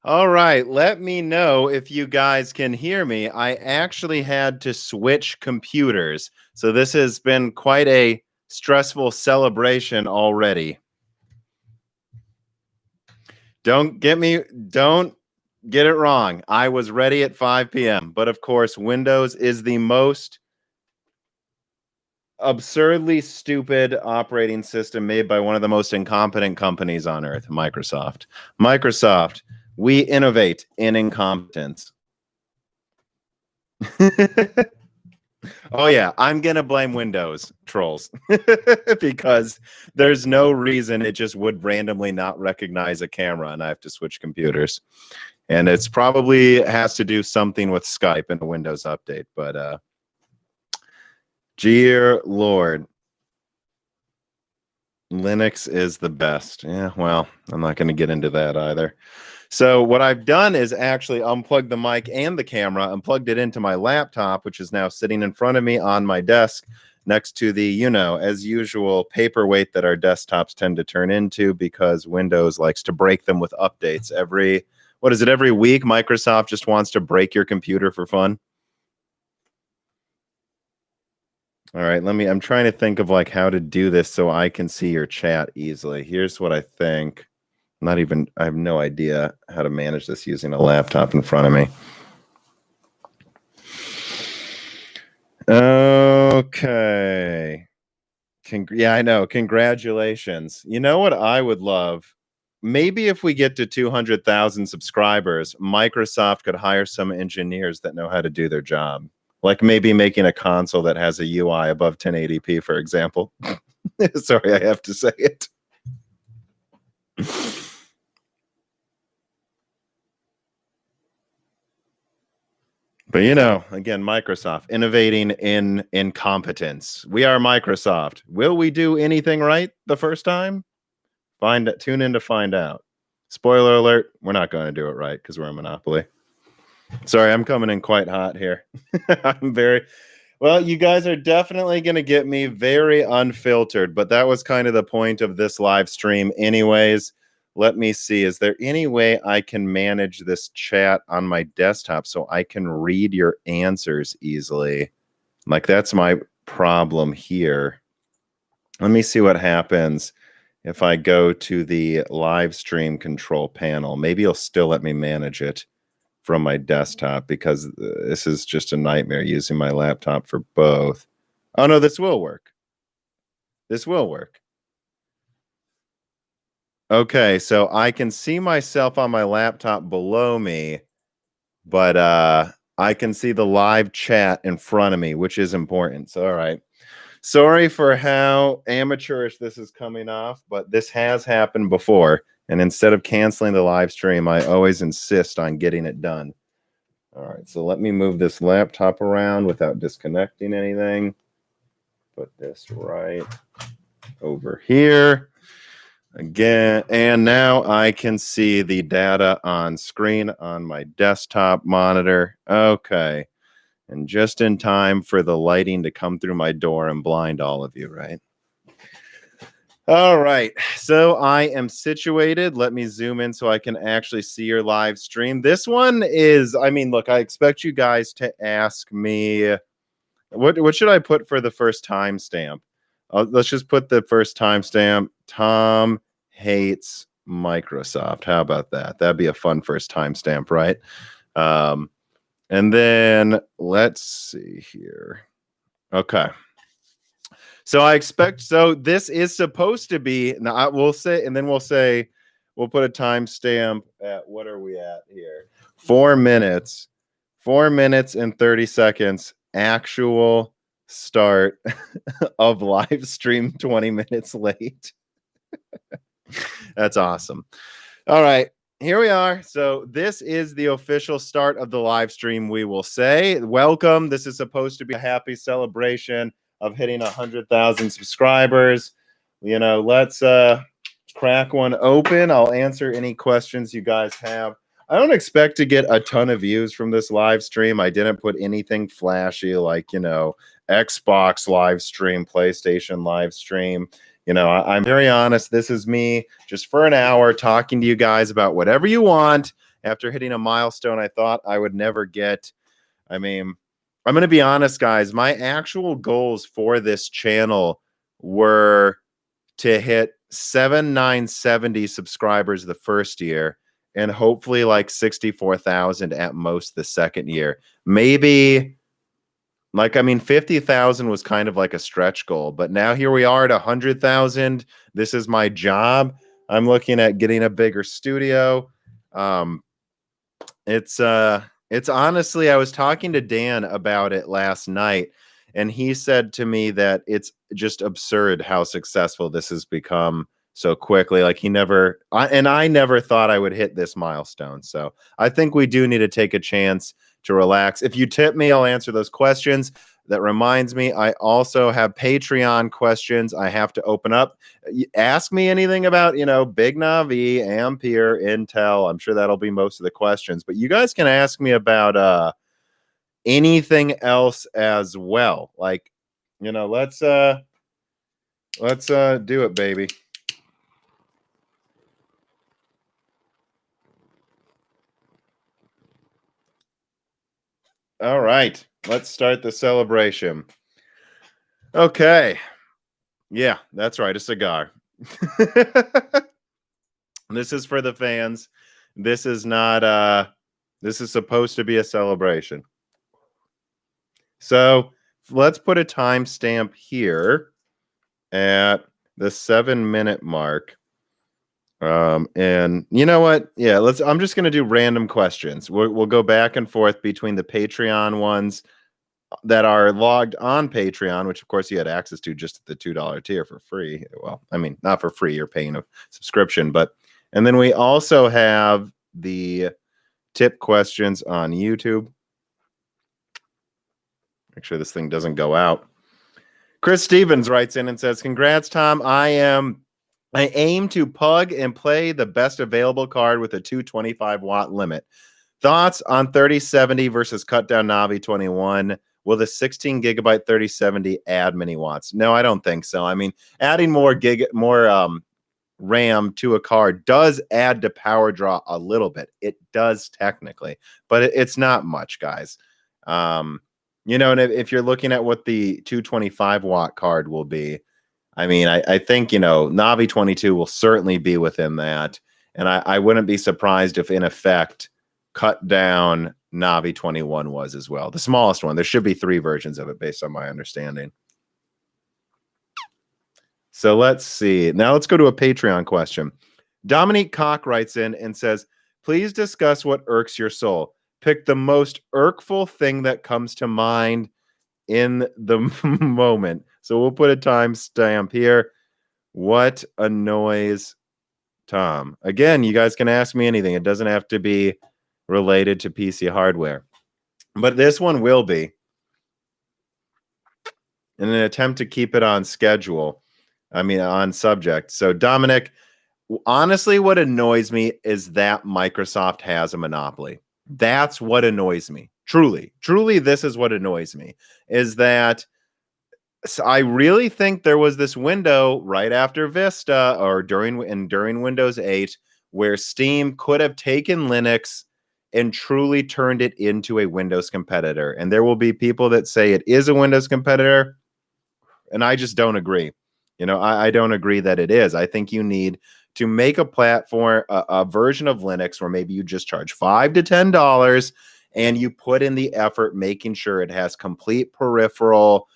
All right, let me know if you guys can hear me. I actually had to switch computers, so this has been quite a stressful celebration already. Don't get it wrong. I was ready at 5 p.m., but of course, Windows is the most absurdly stupid operating system made by one of the most incompetent companies on earth, Microsoft. Microsoft, we innovate in incompetence. Oh yeah, I'm gonna blame Windows trolls because there's no reason it just would randomly not recognize a camera and I have to switch computers. And it's probably has to do something with Skype and a Windows update, but dear Lord, Linux is the best. Yeah, well, I'm not going to get into that either. So what I've done is actually unplugged the mic and the camera and plugged it into my laptop, which is now sitting in front of me on my desk next to the, you know, as usual, paperweight that our desktops tend to turn into because Windows likes to break them with updates. Every week? Microsoft just wants to break your computer for fun. All right, I'm trying to think of like how to do this so I can see your chat easily. Here's what I think. I have no idea how to manage this using a laptop in front of me. Okay. Yeah, I know. Congratulations. You know what I would love? Maybe if we get to 200,000 subscribers, Microsoft could hire some engineers that know how to do their job. Like maybe making a console that has a UI above 1080p, for example. Sorry, I have to say it. But you know, again, Microsoft innovating in incompetence. We are Microsoft. Will we do anything right the first time? Tune in to find out. Spoiler alert, we're not going to do it right because we're a monopoly. Sorry, I'm coming in quite hot here. Well, you guys are definitely going to get me very unfiltered, but that was kind of the point of this live stream anyways. Let me see. Is there any way I can manage this chat on my desktop so I can read your answers easily? Like, that's my problem here. Let me see what happens if I go to the live stream control panel. Maybe you'll still let me manage it from my desktop because this is just a nightmare using my laptop for both. Oh, no, this will work. This will work. Okay, so I can see myself on my laptop below me, but I can see the live chat in front of me, which is important. So, all right. Sorry for how amateurish this is coming off, but this has happened before. And instead of canceling the live stream, I always insist on getting it done. All right, so let me move this laptop around without disconnecting anything. Put this right over here. Again, and now I can see the data on screen on my desktop monitor. Okay. And just in time for the lighting to come through my door and blind all of you, right? All right. So I am situated. Let me zoom in so I can actually see your live stream. This one is, I mean, look, I expect you guys to ask me, what should I put for the first timestamp? Let's just put the first timestamp. Tom hates Microsoft. How about that? That'd be a fun first timestamp, right? And then let's see here. Okay. So I expect, so this is supposed to be, now we'll say, and then we'll put a timestamp at, what are we at here? 4 minutes and 30 seconds, actual start of live stream 20 minutes late. That's awesome. All right. Here we are. So this is the official start of the live stream, we will say. Welcome. This is supposed to be a happy celebration of hitting 100,000 subscribers. You know, let's crack one open. I'll answer any questions you guys have. I don't expect to get a ton of views from this live stream. I didn't put anything flashy like, you know, Xbox live stream, PlayStation live stream. You know, I'm very honest. This is me just for an hour talking to you guys about whatever you want. after hitting a milestone I thought I would never get. I mean, I'm going to be honest, guys. My actual goals for this channel were to hit 7,970 subscribers the first year and hopefully like 64,000 at most the second year. Maybe, like, I mean, 50,000 was kind of like a stretch goal, but now here we are at 100,000. This is my job. I'm looking at getting a bigger studio. It's honestly, I was talking to Dan about it last night, and he said to me that it's just absurd how successful this has become so quickly. Like I never thought I would hit this milestone. So I think we do need to take a chance to relax. If you tip me, I'll answer those questions. That reminds me, I also have Patreon questions I have to open up. Ask me anything about, Big Navi, Ampere, Intel. I'm sure that'll be most of the questions. But you guys can ask me about anything else as well. Like, let's do it, baby. All right, let's start the celebration. Okay. Yeah, that's right. A cigar. This is for the fans. This is not this is supposed to be a celebration. So let's put a timestamp here at the 7-minute mark. And you know what? Yeah, I'm just gonna do random questions. We'll go back and forth between the Patreon ones that are logged on Patreon, which of course you had access to just at the $2 tier for free. Well, I mean, not for free, you're paying a subscription, and then we also have the tip questions on YouTube. Make sure this thing doesn't go out. Chris Stevens writes in and says, "Congrats, Tom. I aim to pug and play the best available card with a 225 watt limit. Thoughts on 3070 versus cut down Navi 21? Will the 16 gigabyte 3070 add many watts?" No, I don't think so. I mean, adding more RAM to a card does add to power draw a little bit. It does technically, but it's not much, guys. And if you're looking at what the 225 watt card will be, I mean, I think, Navi 22 will certainly be within that. And I wouldn't be surprised if, in effect, cut down Navi 21 was as well. The smallest one. There should be 3 versions of it based on my understanding. So let's see. Now let's go to a Patreon question. Dominique Cock writes in and says, "Please discuss what irks your soul. Pick the most irkful thing that comes to mind in the moment." So we'll put a timestamp here. What annoys Tom? Again, you guys can ask me anything. It doesn't have to be related to PC hardware, but this one will be, in an attempt to keep it on schedule. I mean, on subject. So Dominic, honestly, what annoys me is that Microsoft has a monopoly. That's what annoys me. Truly, this is what annoys me, is that I really think there was this window right after Vista or during Windows 8 where Steam could have taken Linux and truly turned it into a Windows competitor. And there will be people that say it is a Windows competitor, and I just don't agree. I don't agree that it is. I think you need to make a platform, a version of Linux where maybe you just charge $5 to $10 and you put in the effort making sure it has complete peripheral,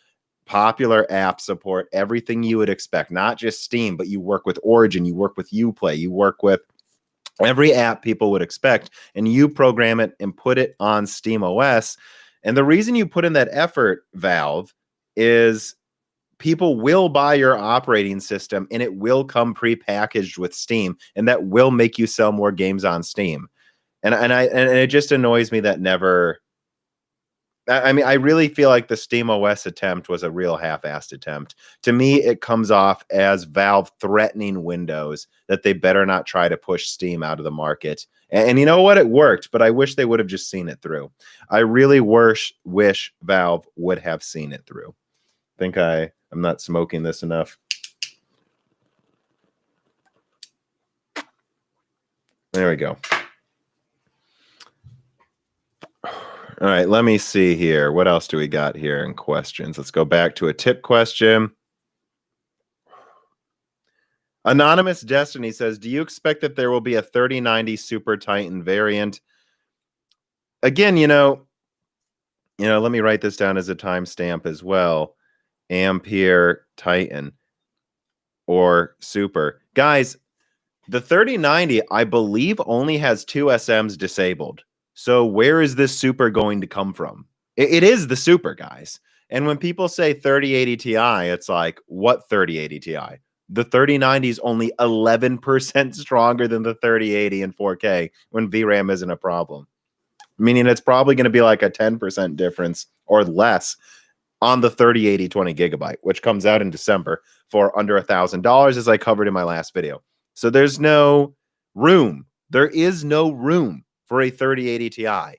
popular app support, everything you would expect, not just Steam, but you work with Origin, you work with Uplay, you work with every app people would expect, and you program it and put it on Steam OS. And the reason you put in that effort, Valve, is people will buy your operating system and it will come pre-packaged with Steam, and that will make you sell more games on Steam. And it just annoys me that never. I mean, I really feel like the Steam OS attempt was a real half-assed attempt. To me, it comes off as Valve threatening Windows that they better not try to push Steam out of the market. And you know what? It worked, but I wish they would have just seen it through. I really wish Valve would have seen it through. I think I'm not smoking this enough. There we go. All right, let me see here. What else do we got here in questions? Let's go back to a tip question. Anonymous Destiny says, do you expect that there will be a 3090 Super Titan variant? Again, let me write this down as a timestamp as well. Ampere Titan or Super. Guys, the 3090, I believe, only has 2 SMs disabled. So where is this Super going to come from? It is the Super, guys. And when people say 3080 Ti, it's like, what 3080 Ti? The 3090 is only 11% stronger than the 3080 in 4K when VRAM isn't a problem. Meaning it's probably going to be like a 10% difference or less on the 3080 20 gigabyte, which comes out in December for under $1,000, as I covered in my last video. So there's no room. There is no room for a 3080 Ti.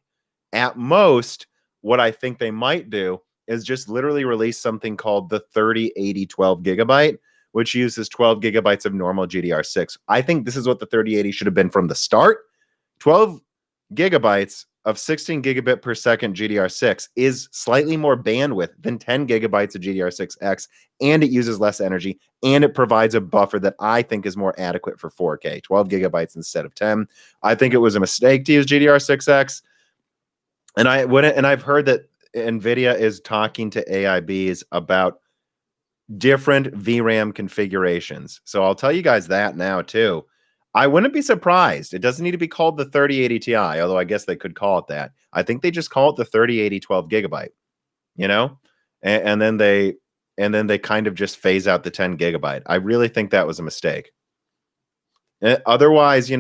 At most, what I think they might do is just literally release something called the 3080 12 gigabyte, which uses 12 gigabytes of normal GDR6. I think this is what the 3080 should have been from the start. 12 gigabytes of 16 gigabit per second GDR6 is slightly more bandwidth than 10 gigabytes of GDR6X, and it uses less energy, and it provides a buffer that I think is more adequate for 4K, 12 gigabytes instead of 10. I think it was a mistake to use GDR6X, and I've heard that Nvidia is talking to AIBs about different VRAM configurations. So I'll tell you guys that now too. I wouldn't be surprised. It doesn't need to be called the 3080 Ti, although I guess they could call it that. I think they just call it the 3080 12 gigabyte, and then they kind of just phase out the 10 gigabyte. I really think that was a mistake. Otherwise,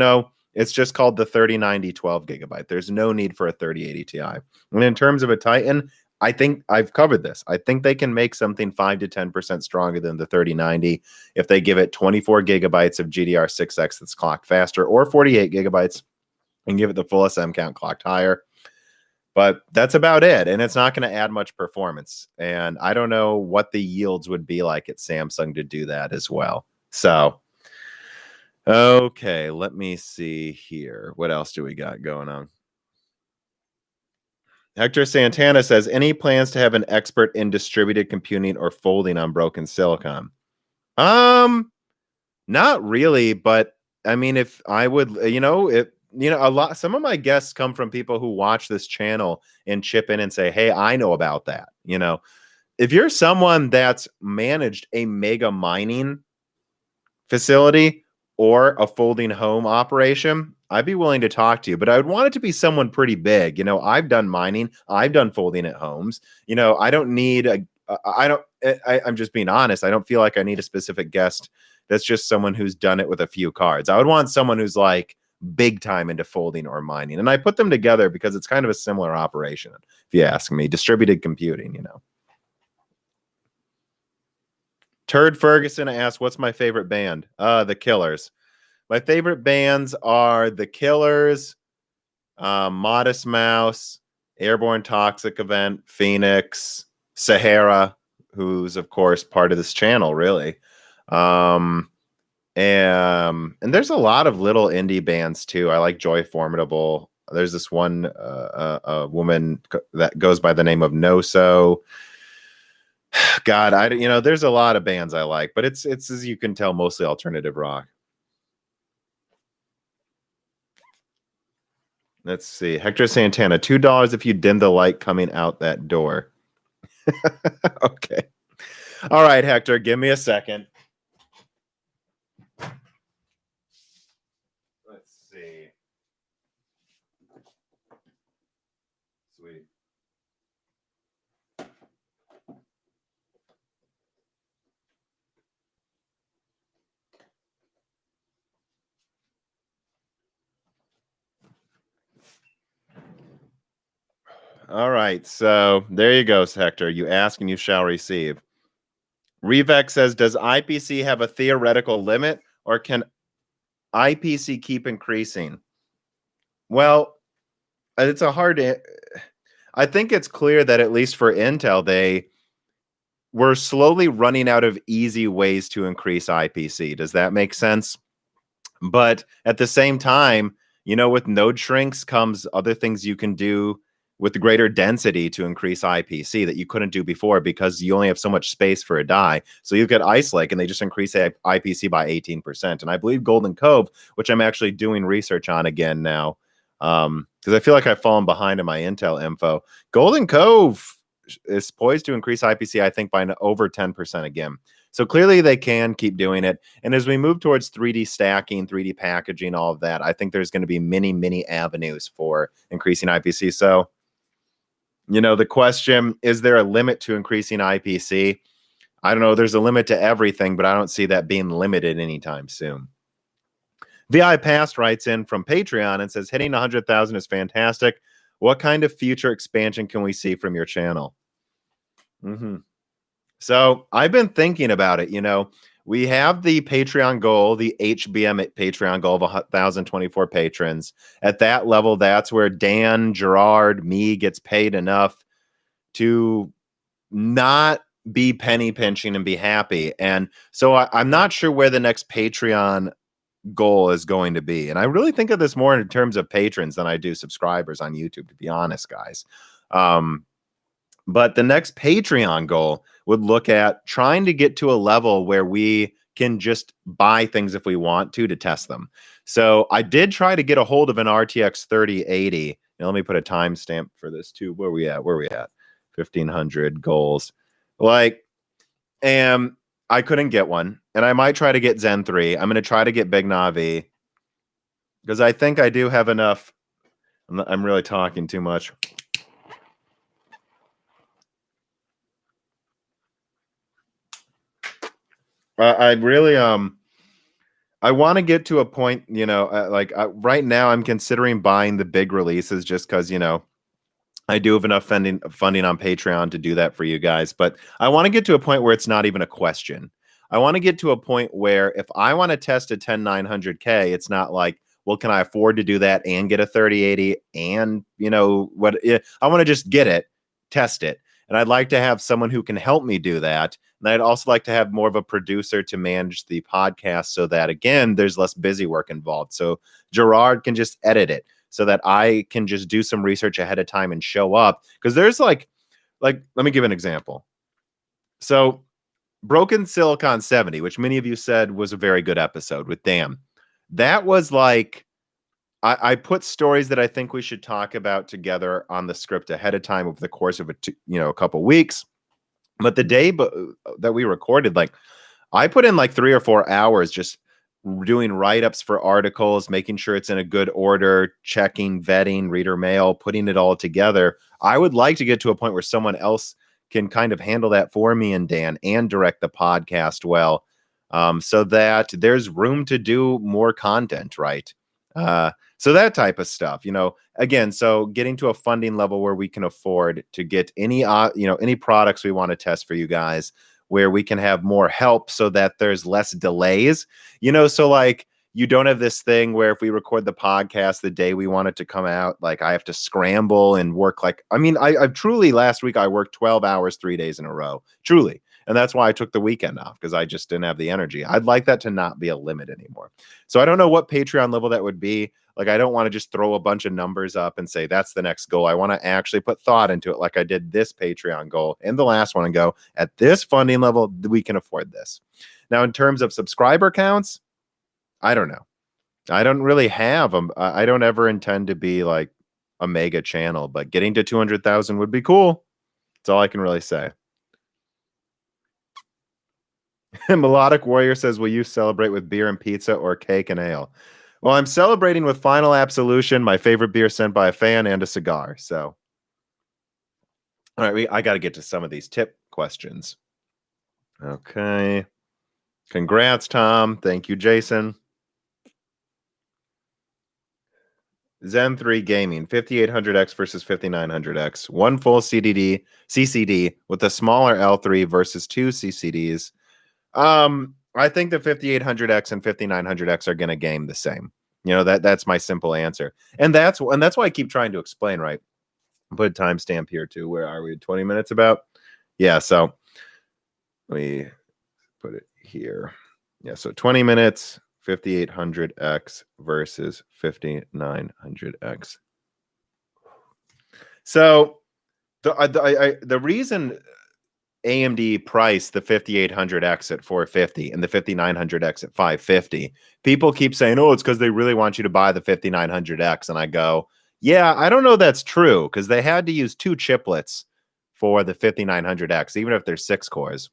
it's just called the 3090 12 gigabyte. There's no need for a 3080 Ti. And in terms of a Titan, I think I've covered this. I think they can make something 5 to 10% stronger than the 3090 if they give it 24 gigabytes of GDR6X that's clocked faster, or 48 gigabytes and give it the full SM count clocked higher. But that's about it. And it's not going to add much performance. And I don't know what the yields would be like at Samsung to do that as well. So, okay, let me see here. What else do we got going on? Hector Santana says, any plans to have an expert in distributed computing or folding on broken silicon? Not really, but I mean, if I would, some of my guests come from people who watch this channel and chip in and say, hey, I know about that. If you're someone that's managed a mega mining facility or a folding home operation, I'd be willing to talk to you, but I would want it to be someone pretty big. I've done mining, I've done folding at homes. I don't need I'm just being honest. I don't feel like I need a specific guest that's just someone who's done it with a few cards. I would want someone who's like big time into folding or mining. And I put them together because it's kind of a similar operation, if you ask me. Distributed computing, Turd Ferguson asked, what's my favorite band? The Killers. My favorite bands are The Killers, Modest Mouse, Airborne Toxic Event, Phoenix, Sahara, who's of course part of this channel, really. And there's a lot of little indie bands too. I like Joy Formidable. There's this one a woman that goes by the name of Noso. God, there's a lot of bands I like, but it's as you can tell, mostly alternative rock. Let's see. Hector Santana, $2 if you dim the light coming out that door. Okay. All right, Hector, give me a second. Let's see. Sweet. All right, so there you go, Hector. You ask and you shall receive. Revex says, does IPC have a theoretical limit, or can IPC keep increasing? Well, it's a hard... I think it's clear that at least for Intel, they were slowly running out of easy ways to increase IPC. Does that make sense? But at the same time, with node shrinks comes other things you can do with the greater density to increase IPC that you couldn't do before because you only have so much space for a die. So you get Ice Lake and they just increase IPC by 18%. And I believe Golden Cove, which I'm actually doing research on again now, because I feel like I've fallen behind in my Intel info. Golden Cove is poised to increase IPC, I think, by over 10% again. So clearly they can keep doing it. And as we move towards 3D stacking, 3D packaging, all of that, I think there's going to be many, many avenues for increasing IPC. So, the question, is there a limit to increasing IPC? I don't know. There's a limit to everything, but I don't see that being limited anytime soon. VI Past writes in from Patreon and says, hitting 100,000 is fantastic. What kind of future expansion can we see from your channel? So I've been thinking about it. We have the Patreon goal, the HBM Patreon goal of 1,024 patrons. At that level, that's where Dan, Gerard, me gets paid enough to not be penny pinching and be happy. And so I'm not sure where the next Patreon goal is going to be. And I really think of this more in terms of patrons than I do subscribers on YouTube, to be honest, guys. But the next Patreon goal would look at trying to get to a level where we can just buy things if we want to test them. So I did try to get a hold of an RTX 3080. Now, let me put a timestamp for this too. Where are we at? 1,500 goals. And I couldn't get one. And I might try to get Zen 3. I'm going to try to get Big Navi because I think I do have enough. I'm really talking too much. I really I want to get to a point, right now I'm considering buying the big releases just because I do have enough funding on Patreon to do that for you guys. But I want to get to a point where it's not even a question. I want to get to a point where if I want to test a 10900K, it's not like, well, can I afford to do that and get a 3080 and what? I want to just get it, test it. And I'd like to have someone who can help me do that. And I'd also like to have more of a producer to manage the podcast so that, again, there's less busy work involved. So Gerard can just edit it so that I can just do some research ahead of time and show up. Because there's like, let me give an example. So Broken Silicon 70, which many of you said was a very good episode with Dan. That was like, I put stories that I think we should talk about together on the script ahead of time over the course of a couple weeks. But the day that we recorded, I put in 3 or 4 hours just doing write-ups for articles, making sure it's in a good order, checking, vetting, reader mail, putting it all together. I would like to get to a point where someone else can kind of handle that for me and Dan and direct the podcast well, so that there's room to do more content, right? So that type of stuff, again, so getting to a funding level where we can afford to get any products we want to test for you guys, where we can have more help so that there's less delays, so you don't have this thing where if we record the podcast the day we want it to come out, I have to scramble and work. I've truly, last week I worked 12 hours, 3 days in a row, truly. And that's why I took the weekend off, because I just didn't have the energy. I'd like that to not be a limit anymore. So I don't know what Patreon level that would be. I don't want to just throw a bunch of numbers up and say that's the next goal. I want to actually put thought into it, like I did this Patreon goal and the last one, and go, at this funding level, we can afford this. Now, in terms of subscriber counts, I don't know. I don't really have them. I don't ever intend to be like a mega channel, but getting to 200,000 would be cool. That's all I can really say. Melodic Warrior says, will you celebrate with beer and pizza or cake and ale? Well, I'm celebrating with Final Absolution, my favorite beer sent by a fan, and a cigar. So, all right, I got to get to some of these tip questions. Okay. Congrats, Tom. Thank you, Jason. Zen 3 Gaming, 5800X versus 5900X. One full CCD with a smaller L3 versus 2 CCDs. I think the 5800X and 5900X are going to game the same. That's my simple answer. And that's why I keep trying to explain, right? Put a timestamp here too. Where are we? 20 minutes about? Yeah, so let me put it here. Yeah, so 20 minutes, 5800X versus 5900X. So the reason AMD priced the 5800X at 450 and the 5900X at 550, people keep saying, oh, it's because they really want you to buy the 5900X. And I go, yeah, I don't know that's true, because they had to use 2 chiplets for the 5900X, even if there's 6 cores.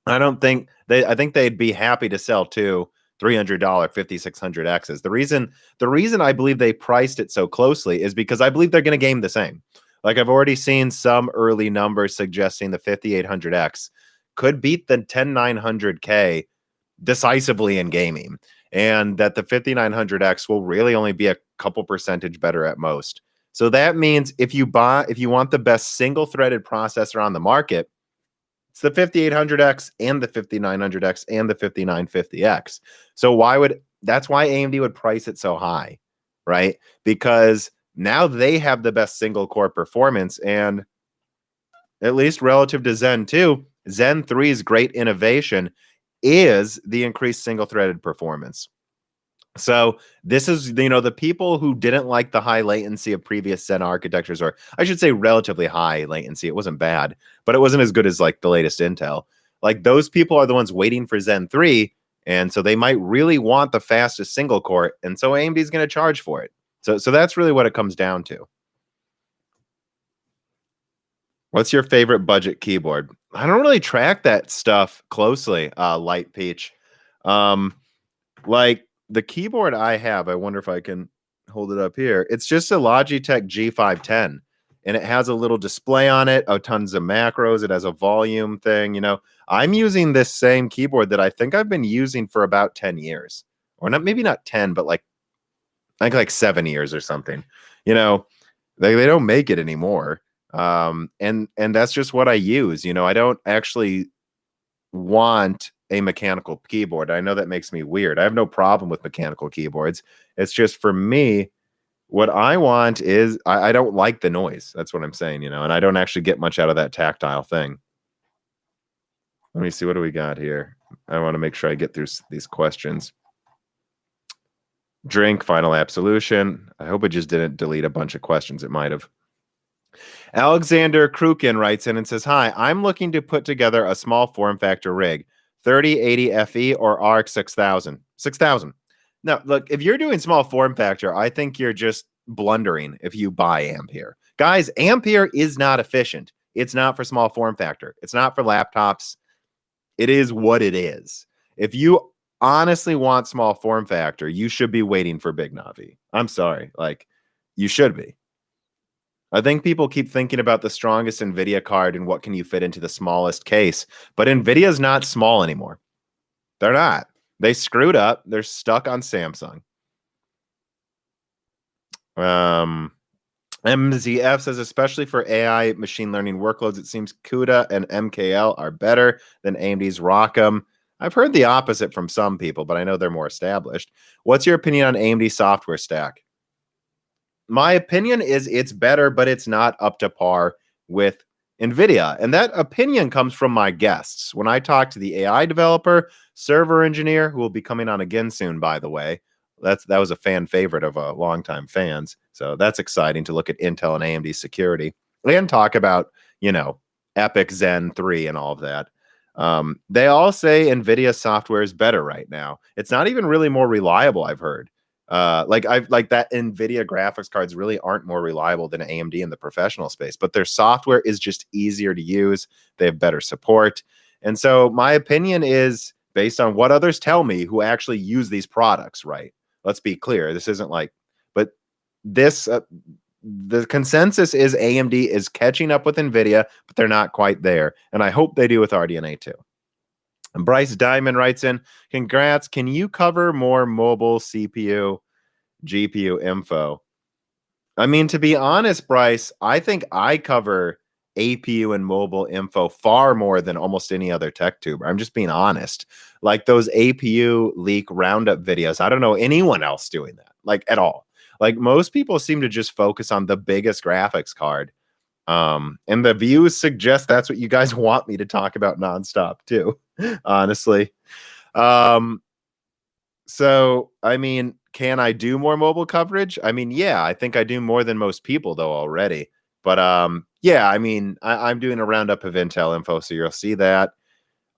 I think they'd be happy to sell 2 $300 5600Xs. The reason I believe they priced it so closely is because I believe they're going to game the same. Like, I've already seen some early numbers suggesting the 5800X could beat the 10900K decisively in gaming, and that the 5900X will really only be a couple percentage better at most. So that means if you want the best single-threaded processor on the market, it's the 5800X and the 5900X and the 5950X. So that's why AMD would price it so high, right? Because now they have the best single core performance, and at least relative to Zen 2, Zen 3's great innovation is the increased single threaded performance. So this is, the people who didn't like the high latency of previous Zen architectures, or I should say relatively high latency. It wasn't bad, but it wasn't as good as like the latest Intel. Like, those people are the ones waiting for Zen 3. And so they might really want the fastest single core. And so AMD is going to charge for it. So that's really what it comes down to. What's your favorite budget keyboard? I don't really track that stuff closely, Light Peach. Like, the keyboard I have, I wonder if I can hold it up here. It's just a Logitech G510, and it has a little display on it, tons of macros. It has a volume thing. I'm using this same keyboard that I think I've been using for about 10 years, or maybe not 10, but I think like 7 years or something. They don't make it anymore. And that's just what I use. I don't actually want a mechanical keyboard. I know that makes me weird. I have no problem with mechanical keyboards. It's just, for me, what I want is I don't like the noise. That's what I'm saying, and I don't actually get much out of that tactile thing. Let me see, what do we got here? I want to make sure I get through these questions. Drink, final absolution. I hope it just didn't delete a bunch of questions. It might have. Alexander Krukin writes in and says, hi, I'm looking to put together a small form factor rig, 3080 FE or RX 6000. 6000. Now, look, if you're doing small form factor, I think you're just blundering if you buy Ampere. Guys, Ampere is not efficient. It's not for small form factor. It's not for laptops. It is what it is. If you honestly want small form factor, you should be waiting for Big Navi. I'm sorry. You should be. I think people keep thinking about the strongest Nvidia card and what can you fit into the smallest case, but Nvidia's not small anymore. They're not. They screwed up. They're stuck on Samsung. MZF says, especially for AI machine learning workloads, it seems CUDA and MKL are better than AMD's ROCm. I've heard the opposite from some people, but I know they're more established. What's your opinion on AMD software stack? My opinion is it's better, but it's not up to par with Nvidia. And that opinion comes from my guests. When I talk to the AI developer, server engineer, who will be coming on again soon, by the way, that was a fan favorite of longtime fans. So that's exciting to look at Intel and AMD security and talk about, Epic Zen 3 and all of that. They all say Nvidia software is better right now. It's not even really more reliable, I've heard. That Nvidia graphics cards really aren't more reliable than AMD in the professional space, but their software is just easier to use. They have better support. And so my opinion is based on what others tell me who actually use these products, right? Let's be clear. This isn't but this, the consensus is AMD is catching up with Nvidia, but they're not quite there. And I hope they do with RDNA too. And Bryce Diamond writes in, congrats. Can you cover more mobile CPU, GPU info? I mean, to be honest, Bryce, I think I cover APU and mobile info far more than almost any other tech tuber. I'm just being honest. Like those APU leak roundup videos, I don't know anyone else doing that, at all. Most people seem to just focus on the biggest graphics card. And the views suggest that's what you guys want me to talk about nonstop too, honestly. So, I mean, can I do more mobile coverage? I mean, yeah, I think I do more than most people though already. But yeah, I mean, I'm doing a roundup of Intel info, so you'll see that.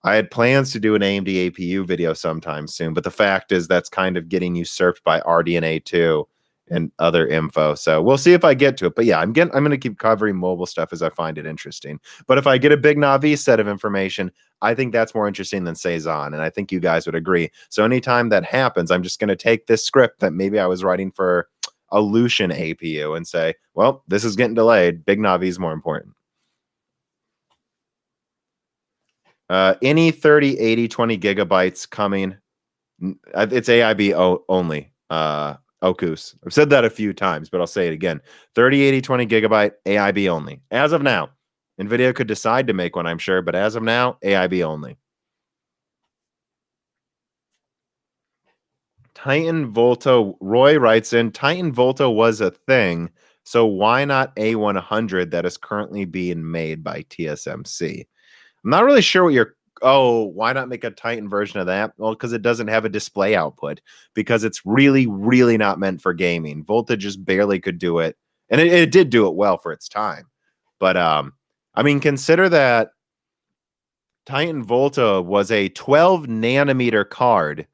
I had plans to do an AMD APU video sometime soon, but the fact is that's kind of getting usurped by RDNA 2 and other info. So we'll see if I get to it. But yeah, I'm going to keep covering mobile stuff as I find it interesting. But if I get a big Navi set of information, I think that's more interesting than Cezanne, and I think you guys would agree. So anytime that happens, I'm just going to take this script that maybe I was writing for a Lucian APU and say, well, this is getting delayed. Big Navi is more important. Any 30, 80, 20 gigabytes coming. It's AIB only. Okus. I've said that a few times, but I'll say it again. 30, 80, 20 gigabyte AIB only. As of now. Nvidia could decide to make one, I'm sure, but as of now, AIB only. Titan Volta. Roy writes in, Titan Volta was a thing, so why not A100 that is currently being made by TSMC? I'm not really sure what you're... Oh, why not make a Titan version of that? Well, because it doesn't have a display output, because it's really, really not meant for gaming. Volta just barely could do it, and it did do it well for its time. But, I mean, consider that Titan Volta was a 12 nanometer card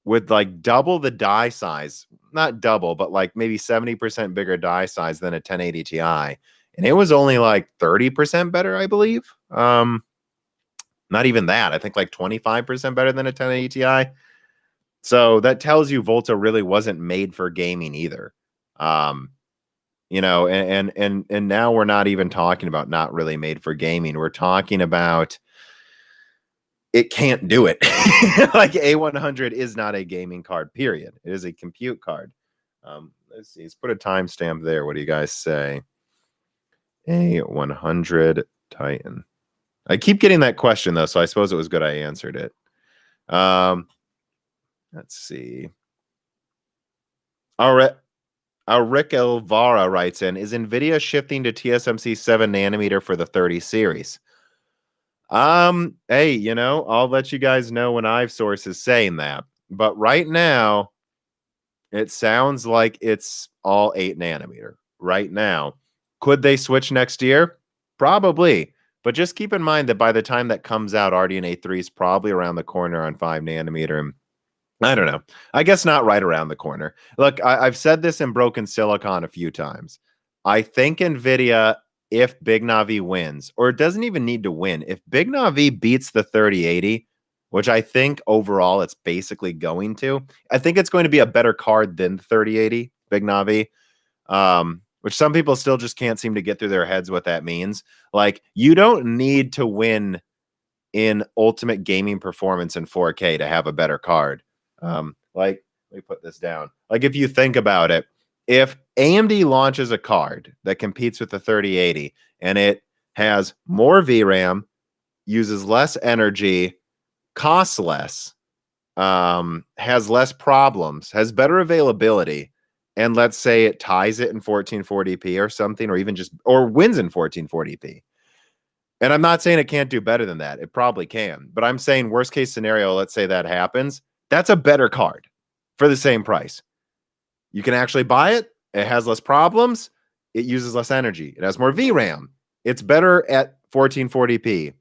with like double the die size, not double, but like maybe 70% bigger die size than a 1080 Ti. And it was only like 30% better, I believe. Not even that. I think like 25% better than a 1080 Ti. So that tells you Volta really wasn't made for gaming either. You know, and now we're not even talking about not really made for gaming. We're talking about it can't do it. Like A100 is not a gaming card, period. It is a compute card. Let's see. Let's put a timestamp there. What do you guys say? A100 Titan. I keep getting that question, though, so I suppose it was good I answered it. Let's see. Rick Elvara writes in, is Nvidia shifting to TSMC 7 nanometer for the 30 series? Hey, you know, I'll let you guys know when I have sources saying that. But right now, it sounds like it's all 8 nanometer right now. Could they switch next year? Probably. But just keep in mind that by the time that comes out, RDNA 3 is probably around the corner on 5 nanometer. And I don't know. I guess not right around the corner. Look, I've said this in Broken Silicon a few times. I think Nvidia, if Big Navi wins, or it doesn't even need to win, if Big Navi beats the 3080, which I think overall it's basically going to, I think it's going to be a better card than the 3080 Big Navi, which some people still just can't seem to get through their heads what that means. Like, you don't need to win in ultimate gaming performance in 4K to have a better card. Like, let me put this down. Like, if you think about it, if AMD launches a card that competes with the 3080 and it has more VRAM, uses less energy, costs less, has less problems, has better availability, and let's say it ties it in 1440p or something, or even just, or wins in 1440p. And I'm not saying it can't do better than that. It probably can. But I'm saying worst case scenario, let's say that happens. That's a better card for the same price. You can actually buy it. It has less problems. It uses less energy. It has more VRAM. It's better at 1440p.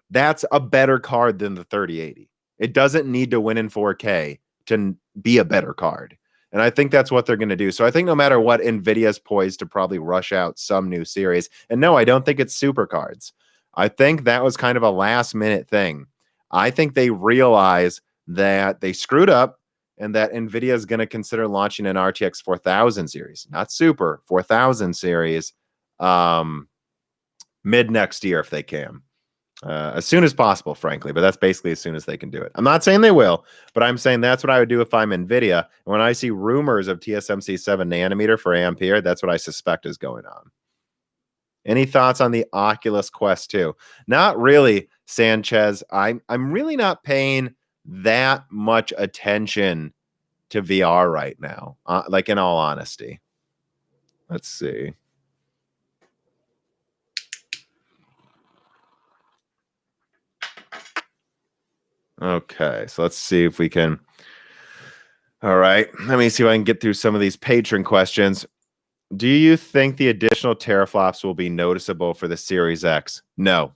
That's a better card than the 3080. It doesn't need to win in 4K to be a better card. And I think that's what they're going to do. So I think no matter what, Nvidia's poised to probably rush out some new series. And no, I don't think it's super cards. I think that was kind of a last minute thing. I think they realize that they screwed up and that Nvidia is going to consider launching an RTX 4000 series, not super, 4000 series, mid next year if they can. As soon as possible, frankly, but that's basically as soon as they can do it. I'm not saying they will, but I'm saying that's what I would do if I'm Nvidia. And when I see rumors of TSMC 7 nanometer for Ampere, that's what I suspect is going on. Any thoughts on the Oculus Quest 2? Not really, Sanchez. I'm really not paying that much attention to VR right now, like in all honesty. Let's see. Okay, so let's see if we can. All right, let me see if I can get through some of these patron questions. Do you think the additional teraflops will be noticeable for the Series X? No.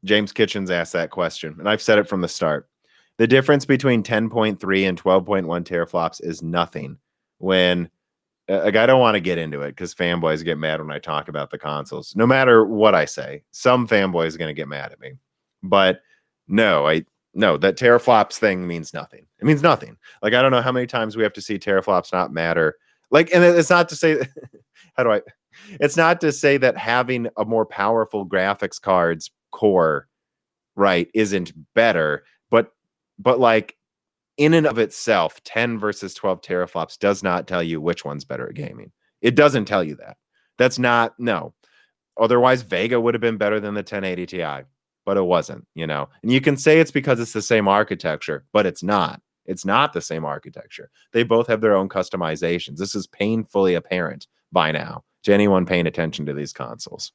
James Kitchens asked that question, and I've said it from the start. The difference between 10.3 and 12.1 teraflops is nothing. When like, I don't want to get into it because fanboys get mad when I talk about the consoles. No matter what I say, some fanboy is going to get mad at me. But no, that teraflops thing means nothing. It means nothing. Like, I don't know how many times we have to see teraflops not matter. Like, and it's not to say it's not to say that having a more powerful graphics cards core, right, isn't better, but like, in and of itself, 10 versus 12 teraflops does not tell you which one's better at gaming. It doesn't tell you that. That's not, no. Otherwise, Vega would have been better than the 1080 Ti, but it wasn't, you know. And you can say it's because it's the same architecture, but it's not. It's not the same architecture. They both have their own customizations. This is painfully apparent by now to anyone paying attention to these consoles.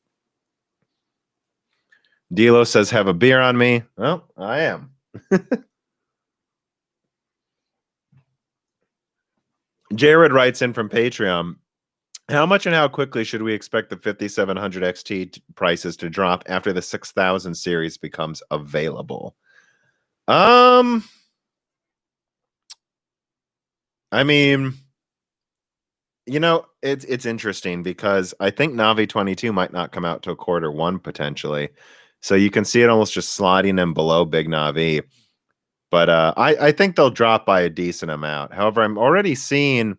Dilo says, have a beer on me. Well, I am. Jared writes in from Patreon, how much and how quickly should we expect the 5700 XT prices to drop after the 6000 series becomes available? I mean, you know, it's interesting because I think Navi 22 might not come out till Q1 potentially. So you can see it almost just sliding in below Big Navi. But I think they'll drop by a decent amount. However, I'm already seeing.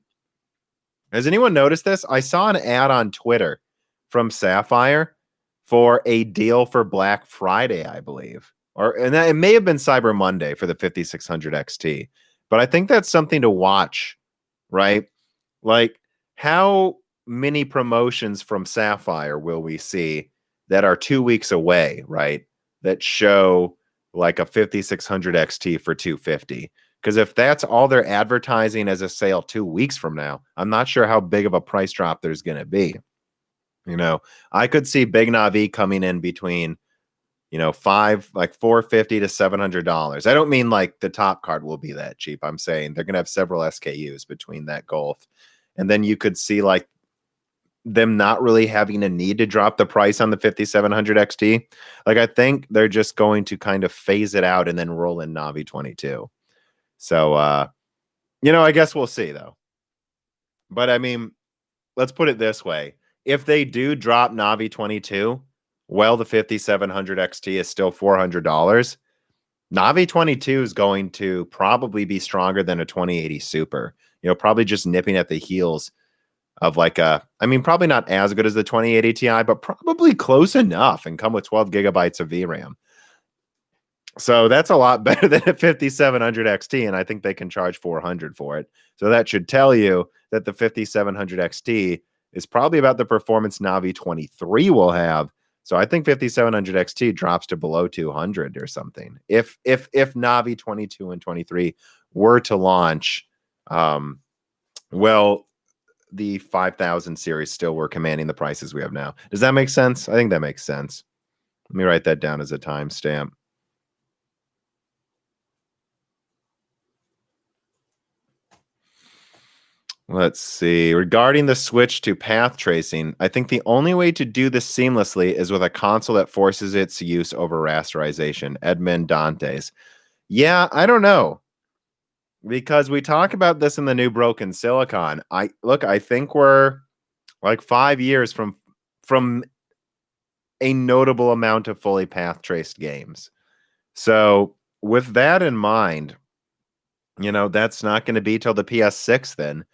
Has anyone noticed this? I saw an ad on Twitter from Sapphire for a deal for Black Friday, I believe. And it may have been Cyber Monday for the 5600 XT. But I think that's something to watch, right? Like, how many promotions from Sapphire will we see that are 2 weeks away, right? That show like a 5600 XT for 250. Because if that's all they're advertising as a sale 2 weeks from now, I'm not sure how big of a price drop there's going to be. You know, I could see Big Navi coming in between, you know, $450 to $700. I don't mean like the top card will be that cheap. I'm saying they're going to have several SKUs between that gulf. And then you could see like them not really having a need to drop the price on the 5700 XT. Like, I think they're just going to kind of phase it out and then roll in Navi 22. So, you know, I guess we'll see though. But I mean, let's put it this way. If they do drop Navi 22, well, the 5700 XT is still $400. Navi 22 is going to probably be stronger than a 2080 Super. You know, probably just nipping at the heels of like I mean, probably not as good as the 2080 Ti, but probably close enough and come with 12 gigabytes of VRAM. So that's a lot better than a 5700 XT, and I think they can charge $400 for it. So that should tell you that the 5700 XT is probably about the performance Navi 23 will have. So I think 5700 XT drops to below 200 or something. If Navi 22 and 23 were to launch, well, the 5000 series still were commanding the prices we have now. Does that make sense? I think that makes sense. Let me write that down as a timestamp. Let's see. Regarding the switch to path tracing, I think the only way to do this seamlessly is with a console that forces its use over rasterization. Edmund Dantes. Yeah, I don't know. Because we talk about this in the new Broken Silicon. I think we're like 5 years from a notable amount of fully path traced games. So with that in mind, you know, that's not going to be till the PS6 then.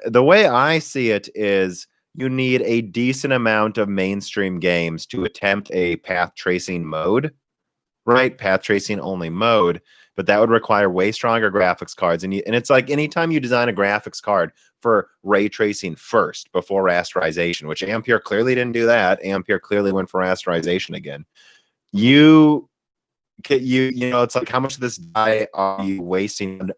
The way I see it is you need a decent amount of mainstream games to attempt a path tracing mode, right? Path tracing only mode, but that would require way stronger graphics cards. And it's like anytime you design a graphics card for ray tracing first before rasterization, which Ampere clearly didn't do that. Ampere clearly went for rasterization again. You know, it's like, how much of this die are you wasting on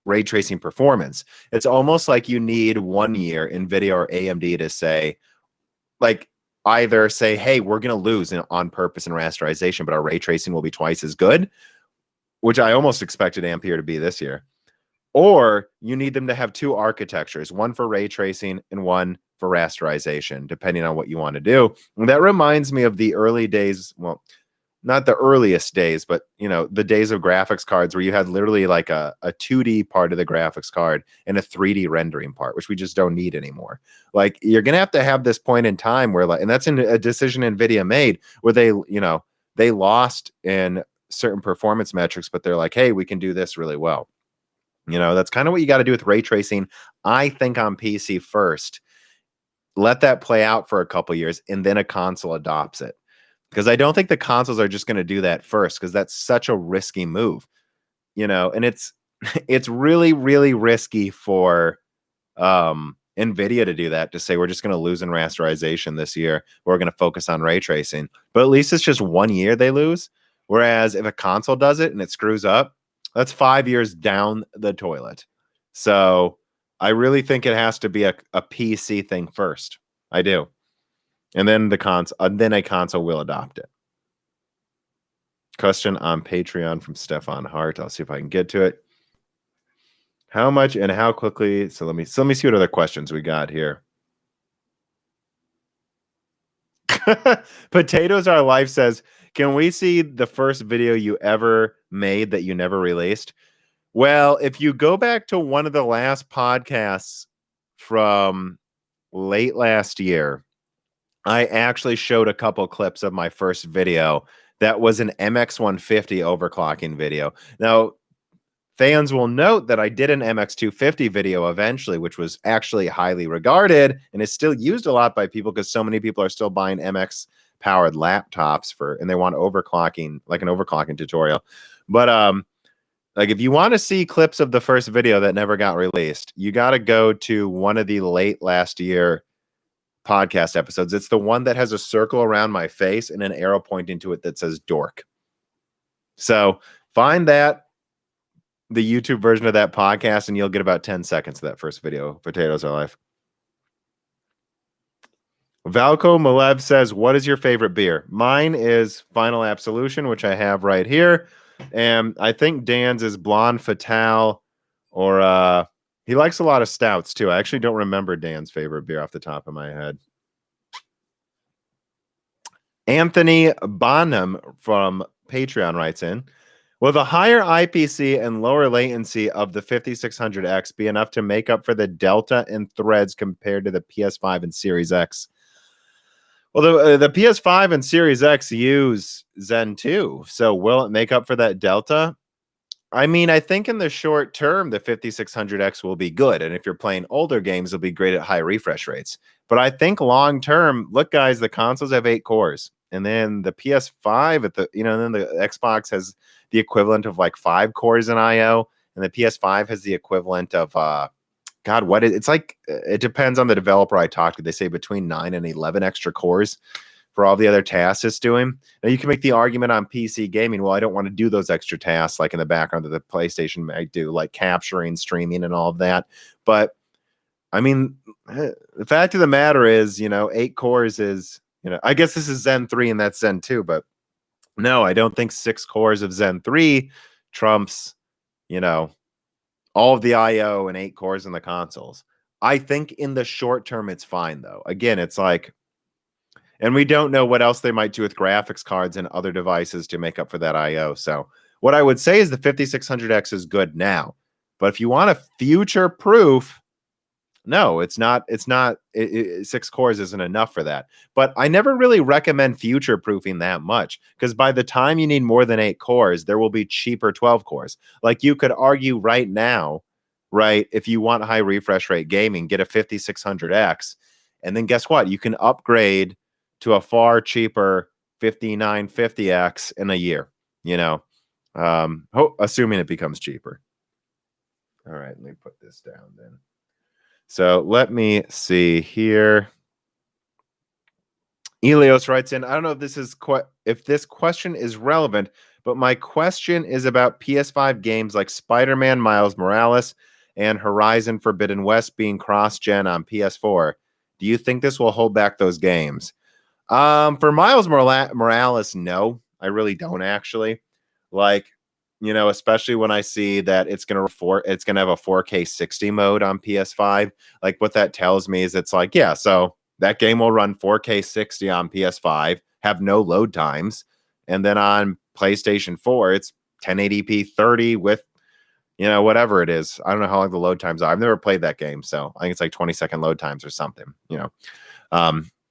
ray tracing performance? It's almost like you need 1 year Nvidia or AMD to say, like, either say, hey, we're going to lose on purpose in rasterization, but our ray tracing will be twice as good, which I almost expected Ampere to be this year. or you need them to have two architectures, one for ray tracing and one for rasterization, depending on what you want to do. And that reminds me of the early days. Well, not the earliest days, but the days of graphics cards where you had literally like a 2D part of the graphics card and a 3D rendering part, which we just don't need anymore. Like, you're gonna have to have this point in time where, like, and that's a decision Nvidia made, where they lost in certain performance metrics, but they're like, hey, we can do this really well. That's kind of what you got to do with ray tracing, I think, on PC first. Let that play out for a couple years, and then a console adopts it. Because I don't think the consoles are just going to do that first, because that's such a risky move, and it's really, really risky for Nvidia to do that, to say we're just going to lose in rasterization this year. We're going to focus on ray tracing. But at least it's just 1 year they lose. Whereas if a console does it and it screws up, that's 5 years down the toilet. So I really think it has to be a PC thing first. I do. And then a console will adopt it. Question on Patreon from Stefan Hart. I'll see if I can get to it. How much and how quickly? So let me see what other questions we got here. Potatoes Our Life says, can we see the first video you ever made that you never released? Well, if you go back to one of the last podcasts from late last year, I actually showed a couple clips of my first video. That was an MX150 overclocking video. Now, fans will note that I did an MX250 video eventually, which was actually highly regarded and is still used a lot by people, because so many people are still buying MX powered laptops and they want overclocking, like an overclocking tutorial. But like, if you want to see clips of the first video that never got released, you got to go to one of the late last year podcast episodes. It's the one that has a circle around my face and an arrow pointing to it that says dork. So find the YouTube version of that podcast, and you'll get about 10 seconds of that first video. Potatoes Are Life. Valko Malev says, what is your favorite beer? Mine is Final Absolution, which I have right here. And I think Dan's is Blonde Fatale, or he likes a lot of stouts too. I actually don't remember Dan's favorite beer off the top of my head. Anthony Bonham from Patreon writes in, will the higher IPC and lower latency of the 5600X be enough to make up for the delta in threads compared to the PS5 and Series X? Well, the PS5 and Series X use Zen 2, so will it make up for that delta? I mean, I think in the short term, the 5600X will be good, and if you're playing older games, it'll be great at high refresh rates. But I think long term, look, guys, the consoles have 8 cores, and then the PS5 then the Xbox has the equivalent of like 5 cores in IO, and the PS5 has the equivalent of it's like, it depends on the developer I talk to. They say between 9 and 11 extra cores for all the other tasks it's doing. Now, you can make the argument on PC gaming, well, I don't want to do those extra tasks like in the background that the PlayStation might do, like capturing, streaming, and all of that. But I mean, the fact of the matter is, 8 cores is, I guess this is Zen 3 and that's Zen 2, but no, I don't think 6 cores of Zen 3 trumps, all of the IO and 8 cores in the consoles. I think in the short term, it's fine, though. Again, it's like, and we don't know what else they might do with graphics cards and other devices to make up for that IO. So what I would say is the 5600X is good now. But if you want a future proof, no, it's not. 6 cores isn't enough for that. But I never really recommend future proofing that much, because by the time you need more than 8 cores, there will be cheaper 12 cores. Like, you could argue right now, right, if you want high refresh rate gaming, get a 5600X, and then guess what? You can upgrade to a far cheaper 5950X in a year, assuming it becomes cheaper. All right, let me put this down then. So let me see here. Elios writes in, I don't know if this question is relevant, but my question is about PS5 games like Spider-Man Miles Morales and Horizon Forbidden West being cross-gen on PS4. Do you think this will hold back those games? For Miles Morales, no, I really don't actually. Like, You know, especially when I see that it's gonna have a 4K 60 mode on PS5. Like what that tells me is it's like, yeah, so that game will run 4K 60 on PS5, have no load times, and then on PlayStation 4, it's 1080p 30 with, you know, whatever it is. I don't know how long the load times are. I've never played that game, so I think it's like 20-second load times or something, you know.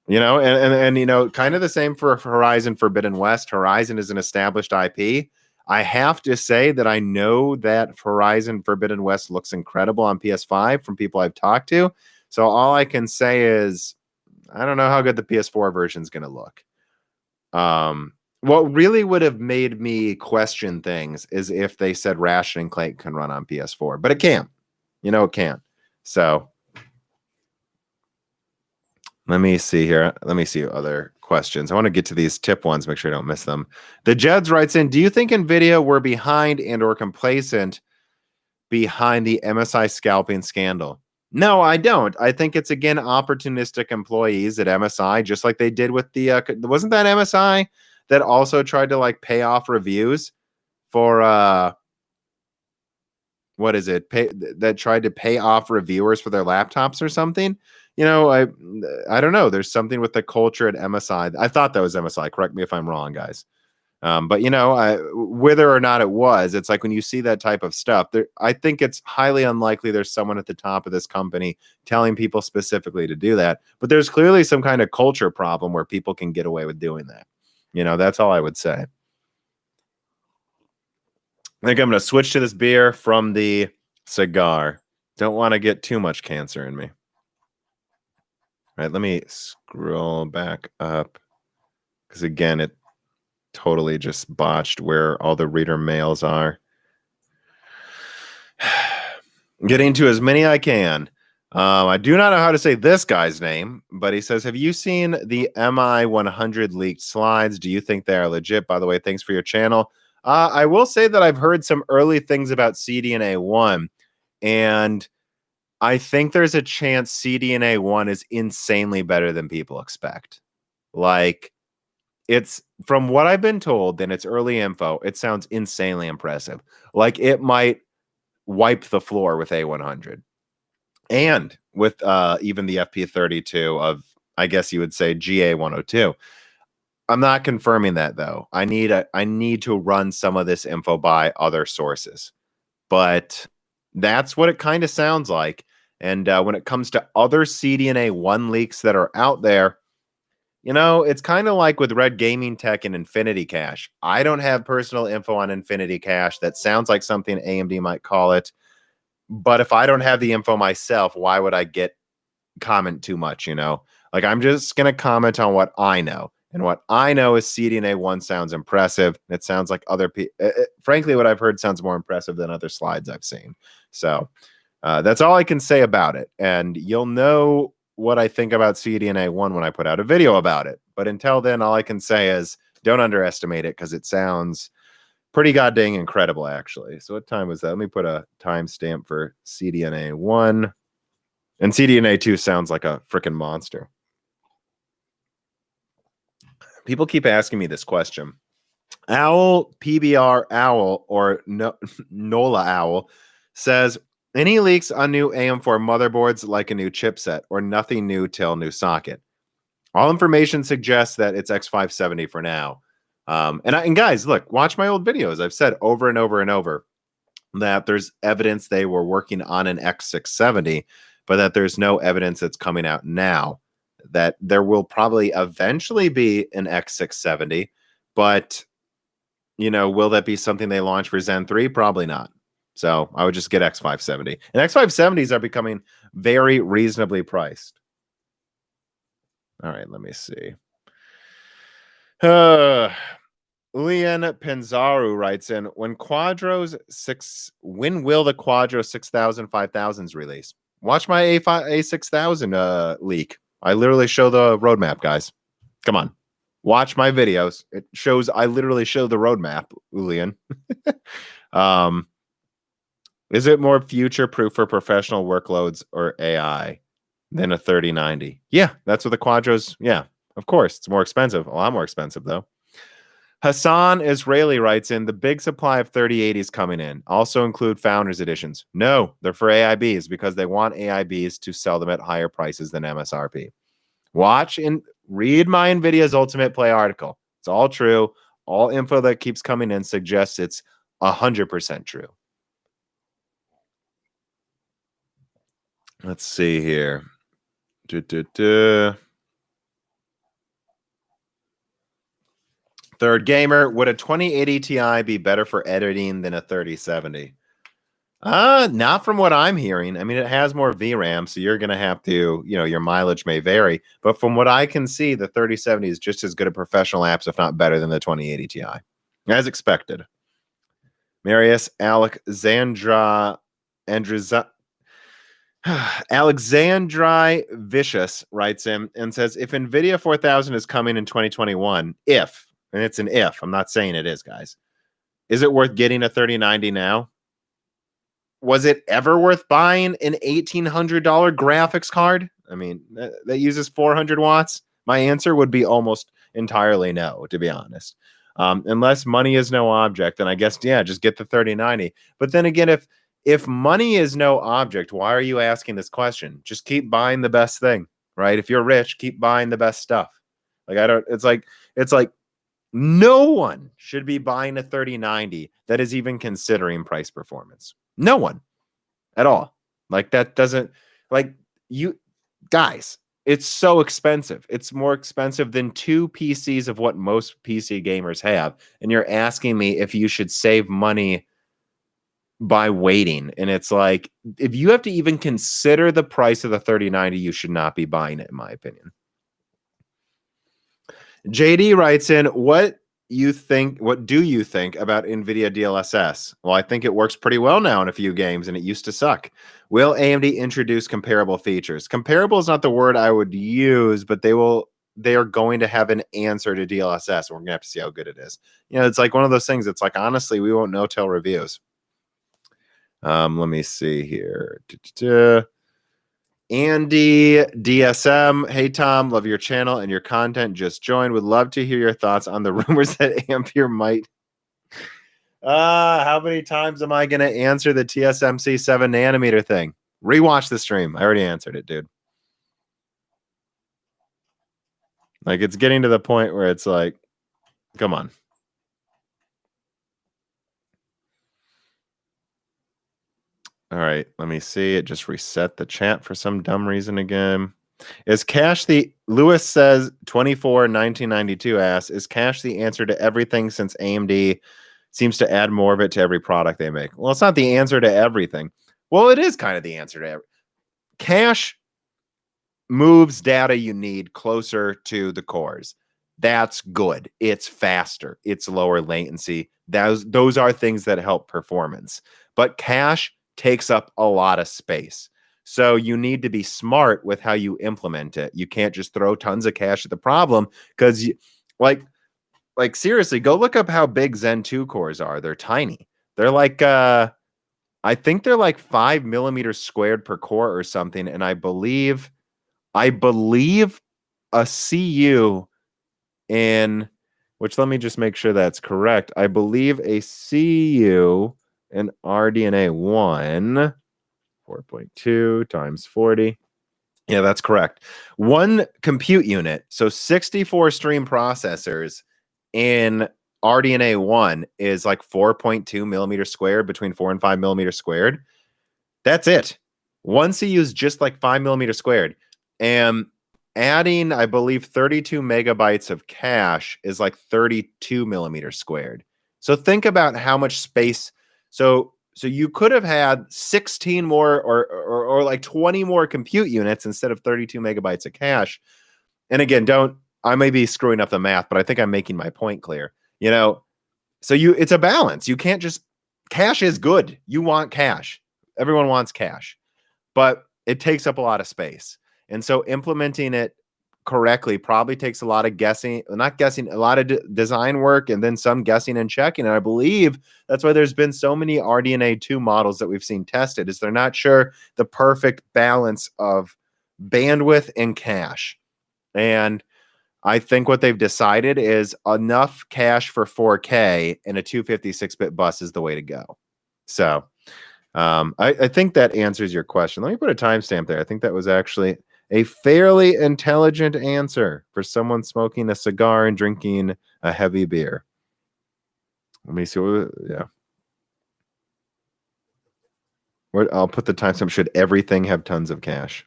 You know, and you know, kind of the same for Horizon Forbidden West. Horizon is an established IP. I have to say that I know that Horizon Forbidden West looks incredible on PS5 from people I've talked to. So all I can say is I don't know how good the PS4 version is going to look. What really would have made me question things is if they said Ratchet and Clank can run on PS4, but it can't. You know, it can't. So let me see here. Let me see other questions. I want to get to these tip ones, make sure I don't miss them. The Jeds writes in, do you think Nvidia were behind and or complacent behind the MSI scalping scandal? No, I don't. I think it's, again, opportunistic employees at MSI, just like they did with the, wasn't that MSI that also tried to like pay off reviews for, what is it? That tried to pay off reviewers for their laptops or something. You know, I don't know. There's something with the culture at MSI. I thought that was MSI. Correct me if I'm wrong, guys. But you know, whether or not it was, it's like when you see that type of stuff, I think it's highly unlikely there's someone at the top of this company telling people specifically to do that. But there's clearly some kind of culture problem where people can get away with doing that. You know, that's all I would say. I think I'm going to switch to this beer from the cigar. Don't want to get too much cancer in me. All right, let me scroll back up because, again, it totally just botched where all the reader mails are. Getting to as many I can. I do not know how to say this guy's name, but he says, have you seen the MI100 leaked slides? Do you think they are legit? By the way, thanks for your channel. I will say that I've heard some early things about CDNA 1, and I think there's a chance CDNA 1 is insanely better than people expect. Like, it's, from what I've been told, and it's early info, it sounds insanely impressive. Like, it might wipe the floor with A100. And with even the FP32 of, I guess you would say, GA102. I'm not confirming that, though. I need to run some of this info by other sources. But that's what it kind of sounds like. And when it comes to other CDNA 1 leaks that are out there, you know, it's kind of like with Red Gaming Tech and Infinity Cache. I don't have personal info on Infinity Cache. That sounds like something AMD might call it. But if I don't have the info myself, why would I comment too much, you know? Like, I'm just going to comment on what I know. And what I know is CDNA 1 sounds impressive. It sounds like other people, frankly, what I've heard sounds more impressive than other slides I've seen. So that's all I can say about it. And you'll know what I think about CDNA 1 when I put out a video about it. But until then, all I can say is don't underestimate it because it sounds pretty goddamn incredible, actually. So what time was that? Let me put a timestamp for CDNA 1. And CDNA 2 sounds like a freaking monster. People keep asking me this question. Owl, PBR Owl, or Nola Owl says, any leaks on new AM4 motherboards like a new chipset or nothing new till new socket? All information suggests that it's X570 for now. And guys, look, watch my old videos. I've said over and over and over that there's evidence they were working on an X670, but that there's no evidence that's coming out now. That there will probably eventually be an X670, but, you know, will that be something they launch for Zen 3? Probably not. So I would just get X570. And X570s are becoming very reasonably priced. All right, let me see. Leon Penzaru writes in, when will the Quadro 6000 5000s release? Watch my A6000 leak. I literally show the roadmap, guys. Come on. Watch my videos. It shows, I literally show the roadmap, Ulian. Is it more future-proof for professional workloads or AI than a 3090? Yeah, that's what the Quadros, yeah, of course. It's more expensive. A lot more expensive, though. Hassan Israeli writes in, the big supply of 3080s coming in. Also include Founders Editions. No, they're for AIBs because they want AIBs to sell them at higher prices than MSRP. Watch and read my Nvidia's Ultimate Play article. It's all true. All info that keeps coming in suggests it's 100% true. Let's see here. Third gamer, would a 2080 Ti be better for editing than a 3070? Not from what I'm hearing. I mean, it has more VRAM, so you're going to have to, your mileage may vary. But from what I can see, the 3070 is just as good at professional apps, if not better than the 2080 Ti, as expected. Marius Alexandra Alexandri Vicious writes in and says, if Nvidia 4000 is coming in 2021, and it's an if, I'm not saying it is, guys, is it worth getting a 3090 now? Was it ever worth buying an $1,800 graphics card? I mean, that uses 400 watts. My answer would be almost entirely no, to be honest. Unless money is no object, then I guess, yeah, just get the 3090. But then again, if money is no object, why are you asking this question? Just keep buying the best thing, right? If you're rich, keep buying the best stuff. It's like no one should be buying a 3090 that is even considering price performance. No one at all. That doesn't, you guys, it's so expensive. It's more expensive than 2 PCs of what most PC gamers have. And you're asking me if you should save money by waiting. And it's like, if you have to even consider the price of the 3090, you should not be buying it, in my opinion. JD writes in, what do you think about Nvidia DLSS? Well, I think it works pretty well now in a few games, and it used to suck. Will AMD introduce comparable features? Comparable is not the word I would use, but they are going to have an answer to DLSS. We're gonna have to see how good it is. It's like one of those things. It's like, honestly, we won't know till reviews. Let me see here. Andy DSM, hey Tom, love your channel and your content. Just joined. Would love to hear your thoughts on the rumors that Ampere might. How many times am I going to answer the TSMC 7 nanometer thing? Rewatch the stream. I already answered it, dude. It's getting to the point where it's like, come on. All right, let me see. It just reset the chat for some dumb reason again. Is cash Lewis says 1992 asks, is cash the answer to everything since AMD seems to add more of it to every product they make? Well, it's not the answer to everything. Well, it is kind of the answer to cache moves data you need closer to the cores. That's good. It's faster. It's lower latency. Those are things that help performance. But cache takes up a lot of space. So you need to be smart with how you implement it. You can't just throw tons of cache at the problem because seriously, go look up how big Zen 2 cores are. They're tiny. They're I think they're 5 millimeters squared per core or something. And I believe a CU in, which let me just make sure that's correct. I believe a CU in RDNA 1, 4.2 times 40. Yeah, that's correct. One compute unit, so 64 stream processors in RDNA 1 is 4.2 millimeters squared, between 4 and 5 millimeters squared. That's it. One CU is just 5 millimeters squared. And adding, I believe, 32 megabytes of cache is 32 millimeters squared. So think about how much space. So you could have had 16 more or 20 more compute units instead of 32 megabytes of cache. And again, I may be screwing up the math, but I think I'm making my point clear. It's a balance. You can't just, cache is good. You want cache. Everyone wants cache, but it takes up a lot of space. And so implementing it correctly probably takes a lot of a lot of design work, and then some guessing and checking. And I believe that's why there's been so many RDNA 2 models that we've seen tested, is they're not sure the perfect balance of bandwidth and cache. And I think what they've decided is enough cache for 4K and a 256-bit bus is the way to go. So I think that answers your question. Let me put a timestamp there. I think that was actually a fairly intelligent answer for someone smoking a cigar and drinking a heavy beer. Let me see. Yeah. I'll put the timestamp. Should everything have tons of cache?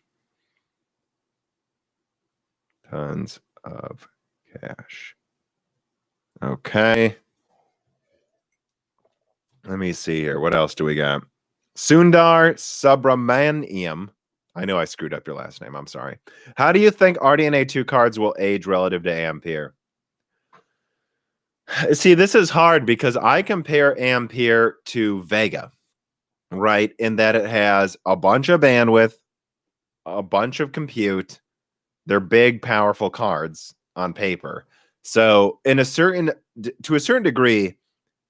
Tons of cache. Okay. Let me see here. What else do we got? Sundar Subramaniam. I know I screwed up your last name. I'm sorry. How do you think RDNA 2 cards will age relative to Ampere? See, this is hard because I compare Ampere to Vega, right? In that it has a bunch of bandwidth, a bunch of compute. They're big, powerful cards on paper. So, to a certain degree,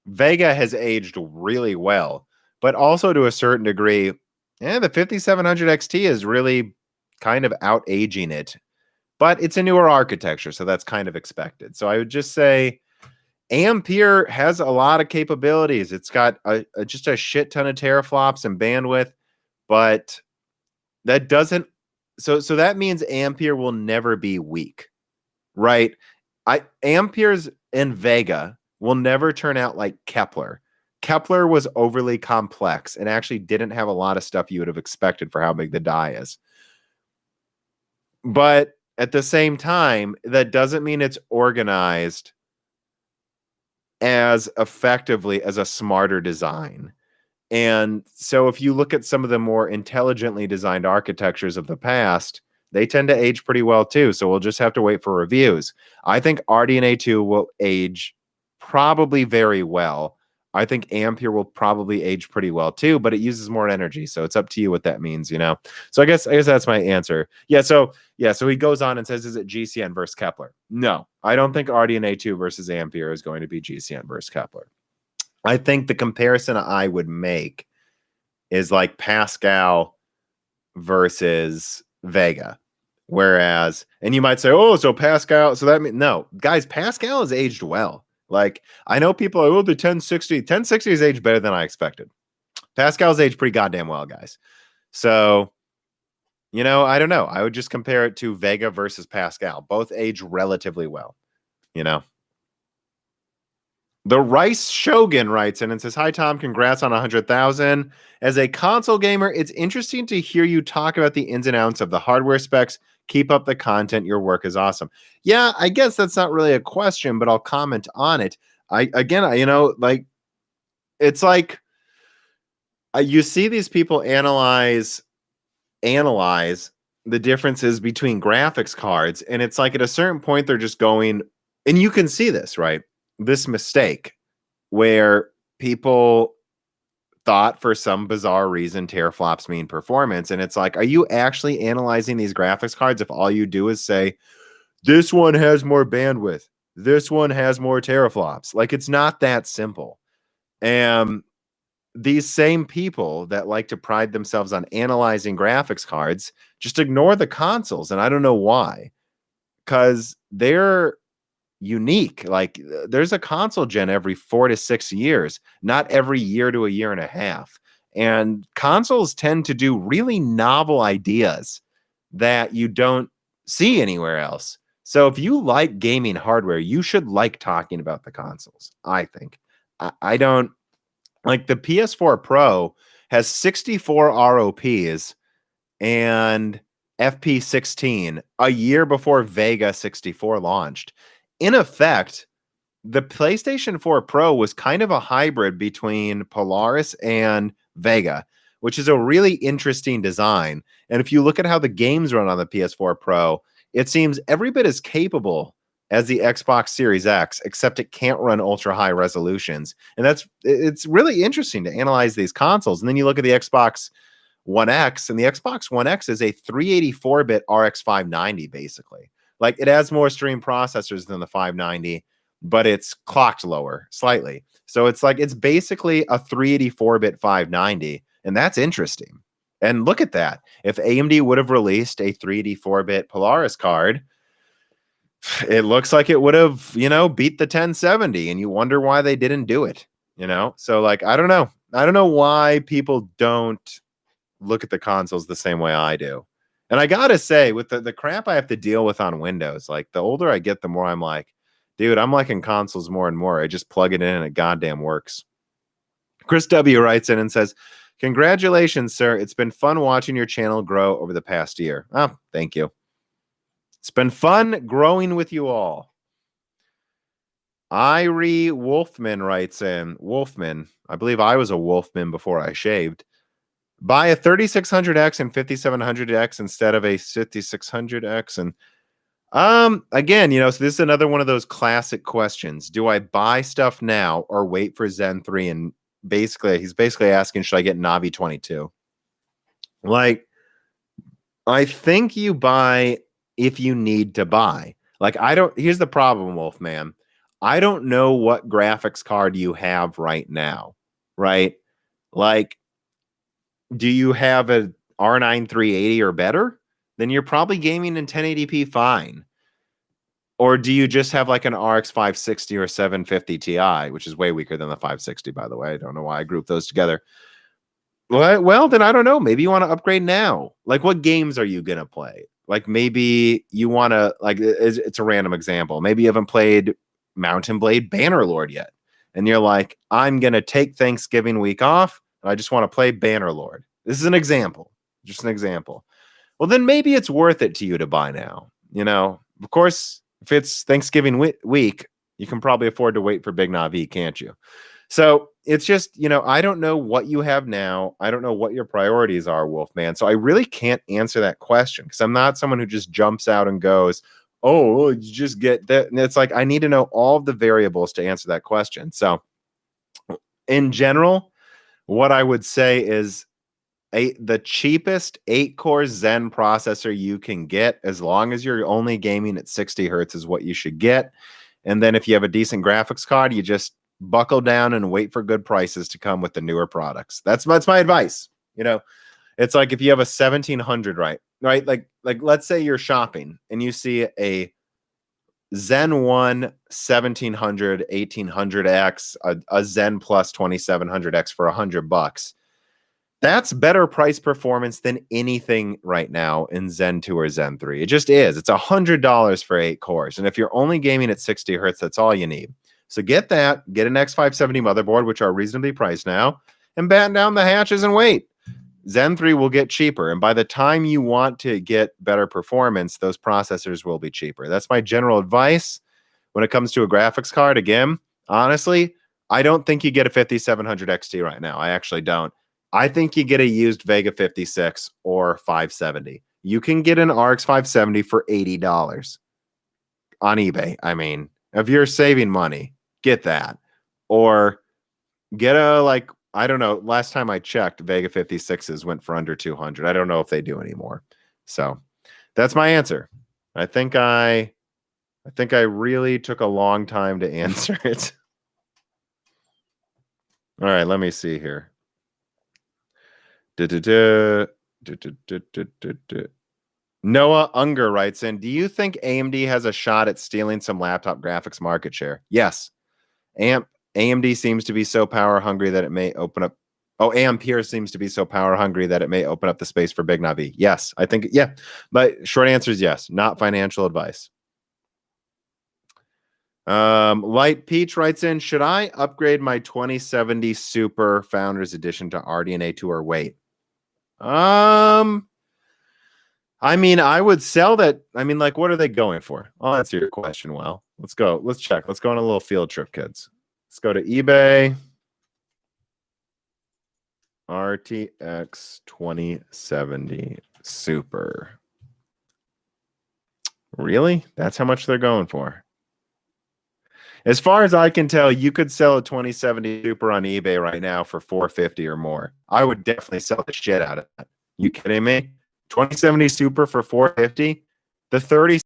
Vega has aged really well, but also to a certain degree, the 5700 XT is really kind of out aging it. But it's a newer architecture, so that's kind of expected. So I would just say Ampere has a lot of capabilities. It's got just a shit ton of teraflops and bandwidth, but that doesn't. So that means Ampere will never be weak, right? Ampere's in Vega will never turn out like Kepler. Kepler was overly complex and actually didn't have a lot of stuff you would have expected for how big the die is. But at the same time, that doesn't mean it's organized as effectively as a smarter design. And so if you look at some of the more intelligently designed architectures of the past, they tend to age pretty well too. So we'll just have to wait for reviews. I think RDNA 2 will age probably very well. I think Ampere will probably age pretty well too, but it uses more energy. So it's up to you what that means, you know? So I guess that's my answer. So he goes on and says, is it GCN versus Kepler? No, I don't think RDNA 2 versus Ampere is going to be GCN versus Kepler. I think the comparison I would make is like Pascal versus Vega. Whereas, and you might say, oh, so Pascal, so that means, no, guys, Pascal has aged well. Like, I know people are, the 1060 has aged better than I expected. Pascal's aged pretty goddamn well, guys. So, I don't know. I would just compare it to Vega versus Pascal. Both age relatively well, The Rice Shogun writes in and says, hi, Tom, congrats on 100,000. As a console gamer, it's interesting to hear you talk about the ins and outs of the hardware specs. Keep up the content. Your work is awesome. Yeah, I guess that's not really a question, but I'll comment on it. It's like you see these people analyze the differences between graphics cards, and it's like at a certain point they're just going, and you can see this, right? This mistake where people thought for some bizarre reason teraflops mean performance, and it's like, are you actually analyzing these graphics cards if all you do is say this one has more bandwidth, this one has more teraflops? Like, it's not that simple. And these same people that like to pride themselves on analyzing graphics cards just ignore the consoles, and I don't know why, because they're unique. Like, there's a console gen every 4 to 6 years, not every year to a year and a half. And consoles tend to do really novel ideas that you don't see anywhere else. So if you like gaming hardware, you should like talking about the consoles, I think. I don't like the PS4 Pro has 64 ROPs and FP16 a year before Vega 64 launched. In effect, the PlayStation 4 Pro was kind of a hybrid between Polaris and Vega, which is a really interesting design. And if you look at how the games run on the PS4 Pro, it seems every bit as capable as the Xbox Series X, except it can't run ultra high resolutions. And it's really interesting to analyze these consoles. And then you look at the Xbox One X, and the Xbox One X is a 384-bit RX 590, basically. Like, it has more stream processors than the 590, but it's clocked lower slightly. So it's like, it's basically a 384-bit 590, and that's interesting. And look at that. If AMD would have released a 384-bit Polaris card, It looks like it would have, beat the 1070, and you wonder why they didn't do it, So like, I don't know. I don't know why people don't look at the consoles the same way I do. And I gotta say, with the crap I have to deal with on Windows, like the older I get, the more I'm like, dude, I'm liking consoles more and more. I just plug it in and it goddamn works. Chris W. writes in and says, congratulations, sir. It's been fun watching your channel grow over the past year. Oh, thank you. It's been fun growing with you all. Irie Wolfman writes in, Wolfman, I believe I was a Wolfman before I shaved. Buy a 3600X and 5700X instead of a 5600X. And again, so this is another one of those classic questions. Do I buy stuff now or wait for Zen 3? And he's basically asking, should I get Navi 22? Like, I think you buy if you need to buy. Like, here's the problem, Wolfman. I don't know what graphics card you have right now, right? Like, do you have a R9 380 or better? Then you're probably gaming in 1080p fine. Or do you just have like an RX 560 or 750 Ti, which is way weaker than the 560, by the way. I don't know why I grouped those together. Well, then I don't know. Maybe you want to upgrade now. Like, what games are you going to play? Like, maybe you want to, like, it's a random example. Maybe you haven't played Mountain Blade Bannerlord yet. And you're like, I'm going to take Thanksgiving week off. And I just want to play Bannerlord. This is an example. Just an example. Well, then maybe it's worth it to you to buy now. Of course, if it's Thanksgiving week, you can probably afford to wait for Big Navi, can't you? So it's just, I don't know what you have now. I don't know what your priorities are, Wolfman. So I really can't answer that question because I'm not someone who just jumps out and goes, oh, you just get that. And it's like, I need to know all of the variables to answer that question. So in general, what I would say is the cheapest 8-core Zen processor you can get, as long as you're only gaming at 60 hertz, is what you should get. And then if you have a decent graphics card, you just buckle down and wait for good prices to come with the newer products. That's my advice. It's like if you have a 1700, right? Like let's say you're shopping and you see a Zen 1 1700 1800X, a Zen Plus 2700X for $100. That's better price performance than anything right now in Zen 2 or Zen 3. It just is. It's $100 for 8 cores. And if you're only gaming at 60 hertz, that's all you need. So get that, get an X570 motherboard, which are reasonably priced now, and batten down the hatches and wait. Zen 3 will get cheaper. And by the time you want to get better performance, those processors will be cheaper. That's my general advice when it comes to a graphics card. Again, honestly, I don't think you get a 5700 XT right now. I actually don't. I think you get a used Vega 56 or 570. You can get an RX 570 for $80 on eBay. I mean, if you're saving money, get that. Or get I don't know. Last time I checked, Vega 56s went for under 200. I don't know if they do anymore. So that's my answer. I think I really took a long time to answer it. All right, let me see here. Noah Unger writes in, do you think AMD has a shot at stealing some laptop graphics market share? Yes. AMD seems to be so power hungry that it may open up. Ampere seems to be so power hungry that it may open up the space for Big Navi. Yes, I think, yeah. But short answer is yes, not financial advice. Light Peach writes in, should I upgrade my 2070 Super Founders Edition to RDNA 2 or wait? I mean, I would sell that. I mean, like, what are they going for? I'll answer your question. Well, let's go. Let's check. Let's go on a little field trip, kids. Let's go to eBay. RTX 2070 Super. Really? That's how much they're going for? As far as I can tell, you could sell a 2070 Super on eBay right now for $450 or more. I would definitely sell the shit out of that. You kidding me? 2070 Super for $450? The 30,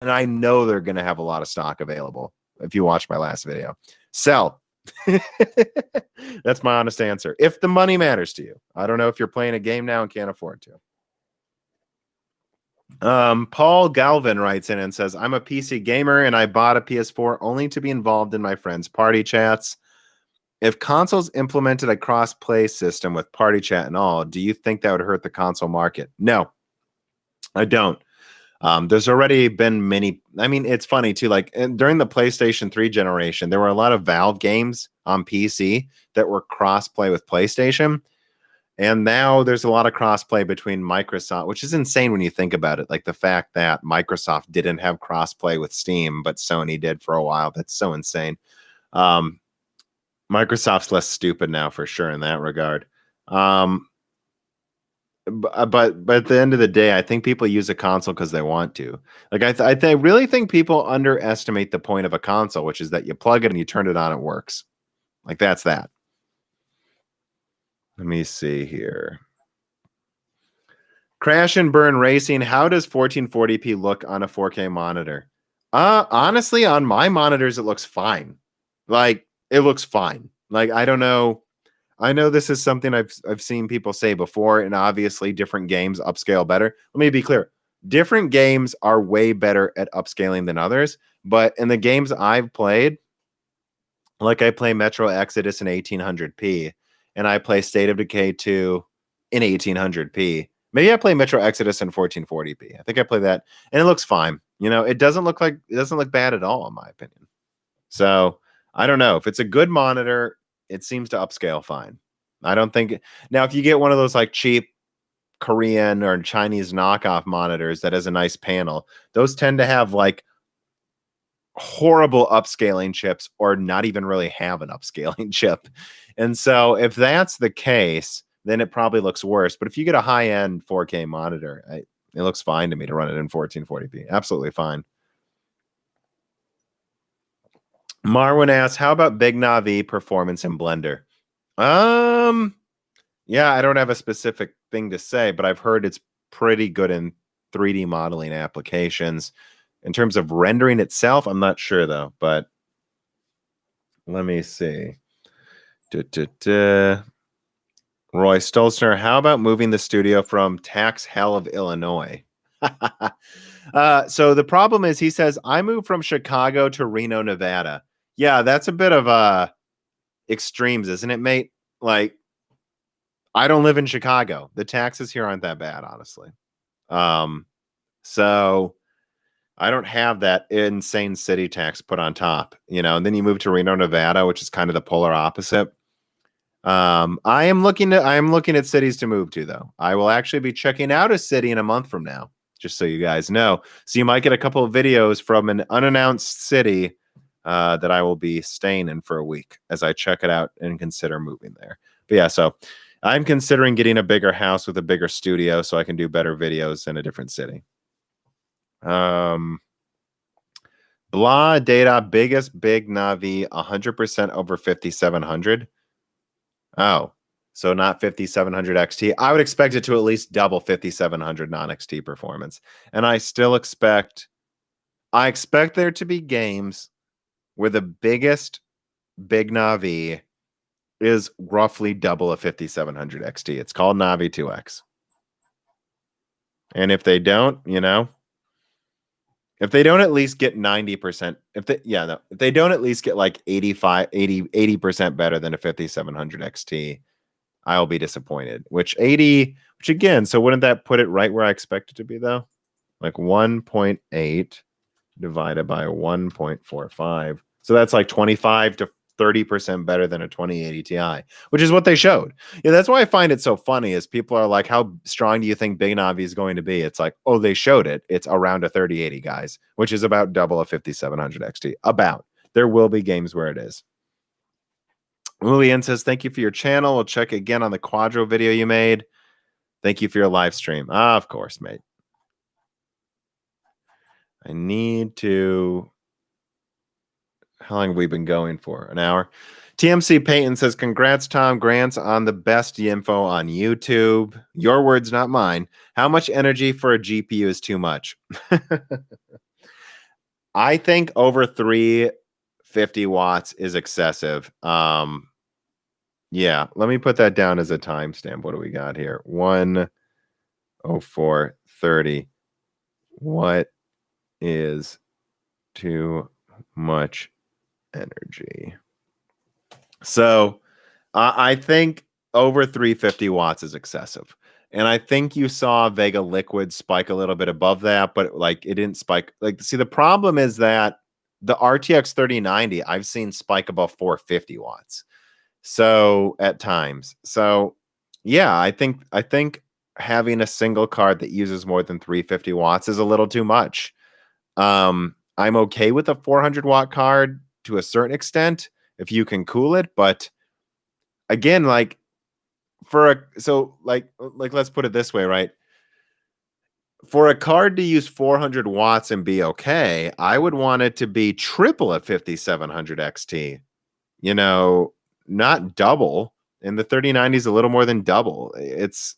and I know they're going to have a lot of stock available if you watch my last video. Sell. That's my honest answer. If the money matters to you. I don't know if you're playing a game now and can't afford to. Paul Galvin writes in and says, I'm a PC gamer and I bought a PS4 only to be involved in my friends' party chats. If consoles implemented a cross-play system with party chat and all, do you think that would hurt the console market? No, I don't. There's already been many. I mean, it's funny too. Like during the PlayStation 3 generation, there were a lot of Valve games on PC that were cross-play with PlayStation. And now there's a lot of crossplay between Microsoft, which is insane when you think about it. Like the fact that Microsoft didn't have crossplay with Steam, but Sony did for a while. That's so insane. Microsoft's less stupid now for sure in that regard. But at the end of the day, I think people use a console because they want to. Like I really think people underestimate the point of a console, which is that you plug it and you turn it on, it works. Like that's that. Let me see here. Crash and Burn Racing. How does 1440p look on a 4K monitor? Honestly, on my monitors, it looks fine. Like it looks fine. Like I don't know. I know this is something I've seen people say before, and obviously different games upscale better. Let me be clear. Different games are way better at upscaling than others, but in the games I've played, like I play Metro Exodus in 1800p, and I play State of Decay 2 in 1800p. Maybe I play Metro Exodus in 1440p. I think I play that, and it looks fine. You know, it doesn't look bad at all, in my opinion. So I don't know if it's a good monitor. It seems to upscale fine. I don't think now if you get one of those like cheap Korean or Chinese knockoff monitors that has a nice panel, those tend to have like horrible upscaling chips or not even really have an upscaling chip. And so if that's the case, then it probably looks worse. But if you get a high-end 4K monitor, it looks fine to me to run it in 1440p. Absolutely fine. Marwin asks, how about Big Navi performance in Blender? Yeah, I don't have a specific thing to say, but I've heard it's pretty good in 3D modeling applications. In terms of rendering itself, I'm not sure though, but let me see. Roy Stolzner, how about moving the studio from tax hell of Illinois? So the problem is, he says, I moved from Chicago to Reno, Nevada. Yeah, that's a bit of extremes, isn't it, mate? Like, I don't live in Chicago. The taxes here aren't that bad, honestly. So I don't have that insane city tax put on top, you know. And then you move to Reno, Nevada, which is kind of the polar opposite. I am looking at cities to move to, though. I will actually be checking out a city in a month from now, just so you guys know. So you might get a couple of videos from an unannounced city that I will be staying in for a week as I check it out and consider moving there. But yeah, so I'm considering getting a bigger house with a bigger studio so I can do better videos in a different city. Blah data biggest big Navi 100% over 5700. Oh, so not 5700 XT. I would expect it to at least double 5700 non-XT performance. And I expect there to be games where the biggest big Navi is roughly double a 5700 XT. It's called Navi 2X. And if they don't, you know, if they don't at least get 90%, if they don't at least get like 80% better than a 5700 XT, I'll be disappointed. Which again, so wouldn't that put it right where I expect it to be though? Like 1.8 divided by 1.45. So that's like 25 to 30% better than a 2080 Ti, which is what they showed. Yeah, that's why I find it so funny is people are like, how strong do you think Big Navi is going to be? It's like, oh, they showed it. It's around a 3080, guys, which is about double a 5700 XT. About. There will be games where it is. Julian says, thank you for your channel. We'll check again on the Quadro video you made. Thank you for your live stream. Of course, mate. I need to... How long have we been going for? An hour? TMC Payton says, congrats, Tom Grants, on the best info on YouTube. Your words, not mine. How much energy for a GPU is too much? I think over 350 watts is excessive. Yeah, let me put that down as a timestamp. What do we got here? 104.30. What is too much energy? So I think over 350 watts is excessive. And I think you saw Vega Liquid spike a little bit above that, but like it didn't spike. Like, see, the problem is that the RTX 3090 I've seen spike above 450 watts. So at times. So yeah, I think having a single card that uses more than 350 watts is a little too much. I'm okay with a 400 watt card to a certain extent if you can cool it, but again, like let's put it this way, right? For a card to use 400 watts and be okay, I would want it to be triple at 5700 XT. You know, not double. And the 3090 is a little more than double. That's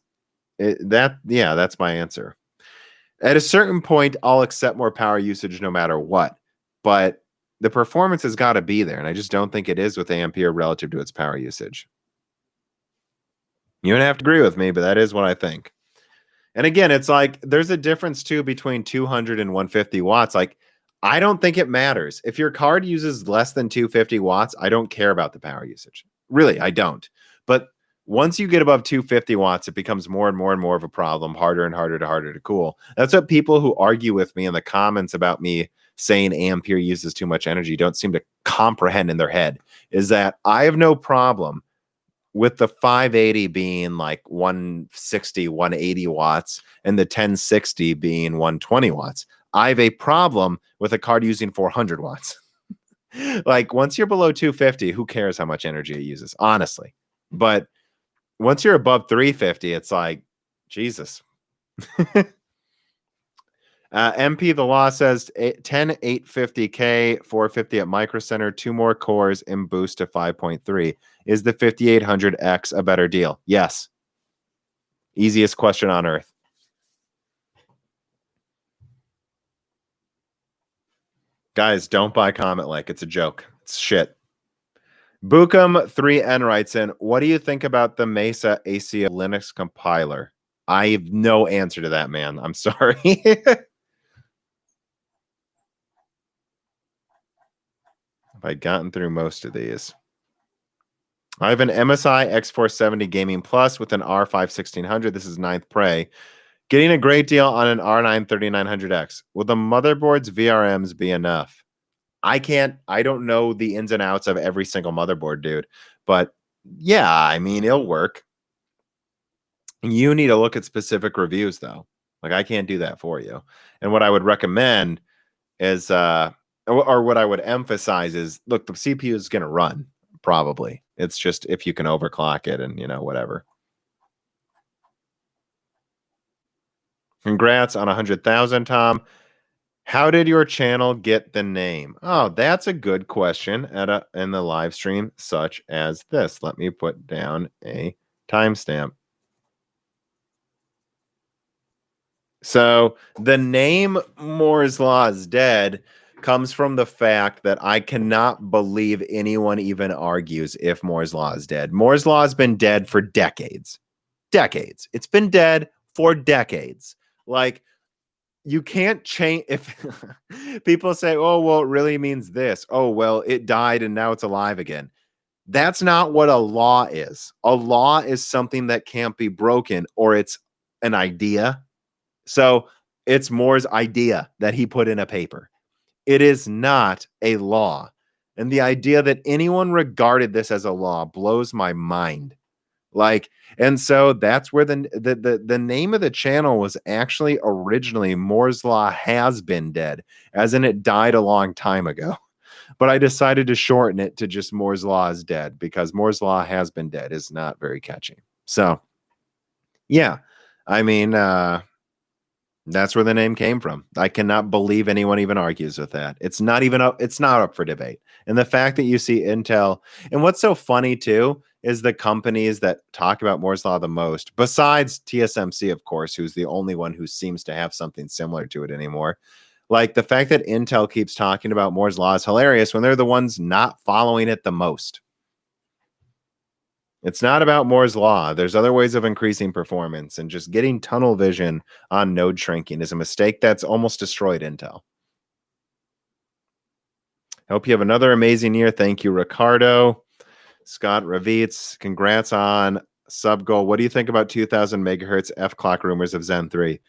my answer. At a certain point, I'll accept more power usage no matter what. But the performance has got to be there, and I just don't think it is with Ampere relative to its power usage. You don't have to agree with me, but that is what I think. And again, it's like there's a difference too between 200 and 150 watts. Like, I don't think it matters. If your card uses less than 250 watts, I don't care about the power usage. Really, I don't. But once you get above 250 watts, it becomes more and more of a problem, harder and harder to cool. That's what people who argue with me in the comments about me saying Ampere uses too much energy don't seem to comprehend in their head, is that I have no problem with the 580 being like 160, 180 watts and the 1060 being 120 watts. I have a problem with a card using 400 watts. Like, once you're below 250, who cares how much energy it uses, honestly? But once you're above 350, it's like, Jesus. MP The Law says 10 850K, 450 at Micro Center, 2 more cores and boost to 5.3. Is the 5800X a better deal? Yes. Easiest question on earth. Guys, don't buy Comet like it's a joke. It's shit. Bookum3N writes in, what do you think about the Mesa ACO Linux compiler? I have no answer to that, man. I'm sorry. Have I gotten through most of these? I have an MSI X470 Gaming Plus with an R5 1600. This is 9th Prey. Getting a great deal on an R9 3900X. Will the motherboard's VRMs be enough? I don't know the ins and outs of every single motherboard, dude. But yeah, I mean, it'll work. You need to look at specific reviews, though. Like, I can't do that for you. And what I would recommend is, or what I would emphasize is, look, the CPU is going to run, probably. It's just if you can overclock it and, whatever. Congrats on 100,000, Tom. How did your channel get the name? Oh, that's a good question in the live stream such as this. Let me put down a timestamp. So the name Moore's Law is Dead comes from the fact that I cannot believe anyone even argues if Moore's Law is dead. Moore's Law has been dead for decades. Decades. It's been dead for decades. Like, you can't change. If people say, oh, well, it really means this. Oh, well, it died and now it's alive again. That's not what a law is. A law is something that can't be broken, or it's an idea. So it's Moore's idea that he put in a paper. It is not a law. And the idea that anyone regarded this as a law blows my mind. Like, and so that's where the name of the channel was actually originally Moore's Law Has Been Dead, as in it died a long time ago. But I decided to shorten it to just Moore's Law is Dead, because Moore's Law Has Been Dead is not very catchy. So, yeah, I mean, that's where the name came from. I cannot believe anyone even argues with that. It's not up for debate. And the fact that you see Intel, and what's so funny too is the companies that talk about Moore's Law the most, besides TSMC, of course, who's the only one who seems to have something similar to it anymore. Like, the fact that Intel keeps talking about Moore's Law is hilarious when they're the ones not following it the most. It's not about Moore's law. There's other ways of increasing performance, and just getting tunnel vision on node shrinking is a mistake that's almost destroyed Intel. Hope you have another amazing year. Thank you, Ricardo. Scott Ravitz, congrats on sub goal. What do you think about 2000 megahertz F clock rumors of Zen 3?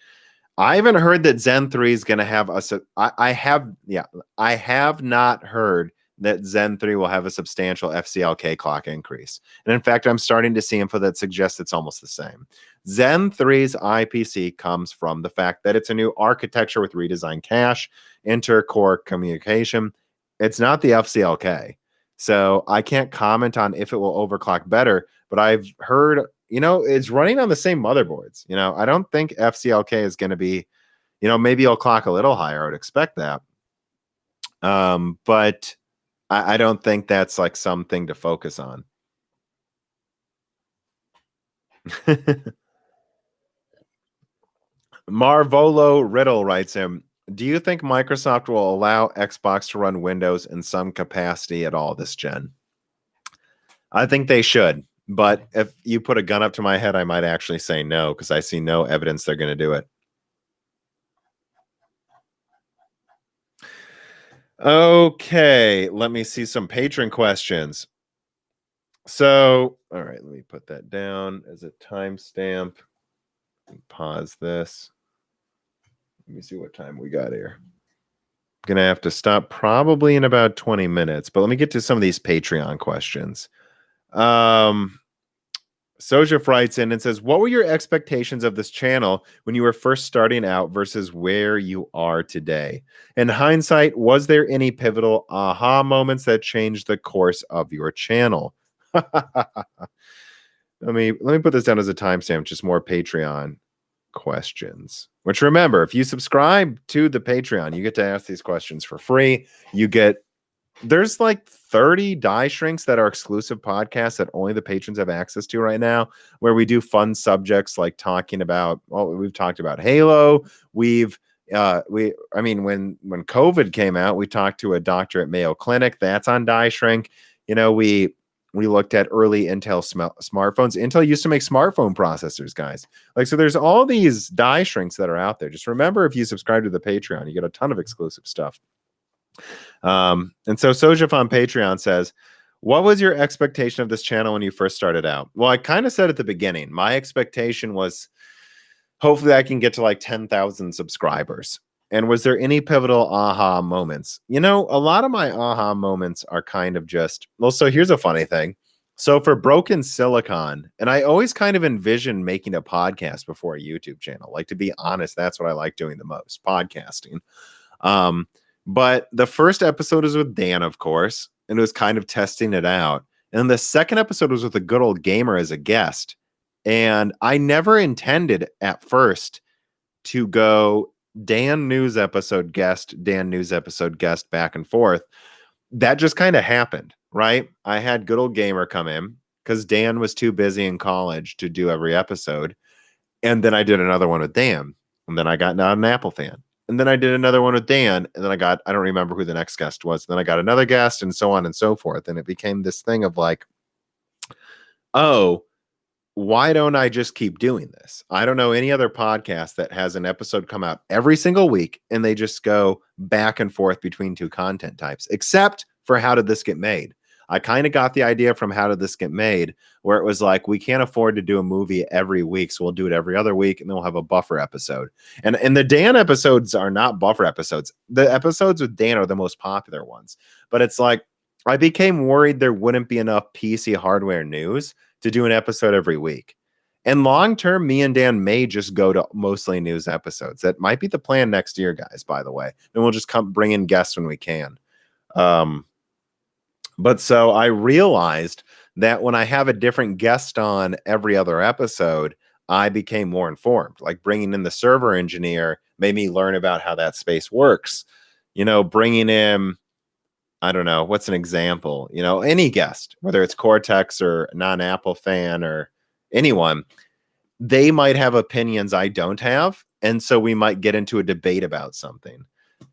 I haven't heard that Zen 3 is going to have I have not heard that Zen 3 will have a substantial FCLK clock increase. And in fact, I'm starting to see info that suggests it's almost the same. Zen 3's IPC comes from the fact that it's a new architecture with redesigned cache, inter-core communication. It's not the FCLK. So I can't comment on if it will overclock better, but I've heard, it's running on the same motherboards. I don't think FCLK is going to be, maybe it'll clock a little higher. I would expect that. But I don't think that's like something to focus on. Marvolo Riddle writes him, do you think Microsoft will allow Xbox to run Windows in some capacity at all this gen? I think they should. But if you put a gun up to my head, I might actually say no, because I see no evidence they're going to do it. Okay, let me see some patron questions. So, all right, let me put that down as a timestamp. Pause this. Let me see what time we got here. I'm going to have to stop probably in about 20 minutes, but let me get to some of these Patreon questions. Sojaf writes in and says, what were your expectations of this channel when you were first starting out versus where you are today? In hindsight, was there any pivotal aha moments that changed the course of your channel? Let me put this down as a timestamp, just more Patreon questions. Which, remember, if you subscribe to the Patreon, you get to ask these questions for free. There's like 30 die shrinks that are exclusive podcasts that only the patrons have access to right now, where we do fun subjects like talking about, we've talked about Halo. When COVID came out, we talked to a doctor at Mayo Clinic. That's on die shrink. We looked at early Intel smartphones. Intel used to make smartphone processors, guys. So there's all these die shrinks that are out there. Just remember, if you subscribe to the Patreon, you get a ton of exclusive stuff. And so Sojaf on Patreon says, what was your expectation of this channel when you first started out? Well, I kind of said at the beginning, my expectation was hopefully I can get to like 10,000 subscribers. And was there any pivotal aha moments? A lot of my aha moments are kind of just, so here's a funny thing. So for Broken Silicon, and I always kind of envisioned making a podcast before a YouTube channel. To be honest, that's what I like doing the most, podcasting. But the first episode was with Dan, of course, and it was kind of testing it out. And the second episode was with a good old gamer as a guest. And I never intended at first to go Dan news episode guest, back and forth. That just kind of happened, right? I had good old gamer come in because Dan was too busy in college to do every episode. And then I did another one with Dan. And then I got not an Apple fan. And then I did another one with Dan. And then I don't remember who the next guest was. Then I got another guest and so on and so forth. And it became this thing of like, oh, why don't I just keep doing this? I don't know any other podcast that has an episode come out every single week and they just go back and forth between two content types, except for How Did This Get Made? I kind of got the idea from How Did This Get Made, where it was like, we can't afford to do a movie every week, so we'll do it every other week, and then we'll have a buffer episode. And the Dan episodes are not buffer episodes. The episodes with Dan are the most popular ones. But it's like, I became worried there wouldn't be enough PC hardware news to do an episode every week. And long term, me and Dan may just go to mostly news episodes. That might be the plan next year, guys, by the way. And we'll just bring in guests when we can. But so I realized that when I have a different guest on every other episode, I became more informed. Like bringing in the server engineer made me learn about how that space works. Bringing in, I don't know, what's an example? Any guest, whether it's Cortex or non-Apple fan or anyone, they might have opinions I don't have. And so we might get into a debate about something.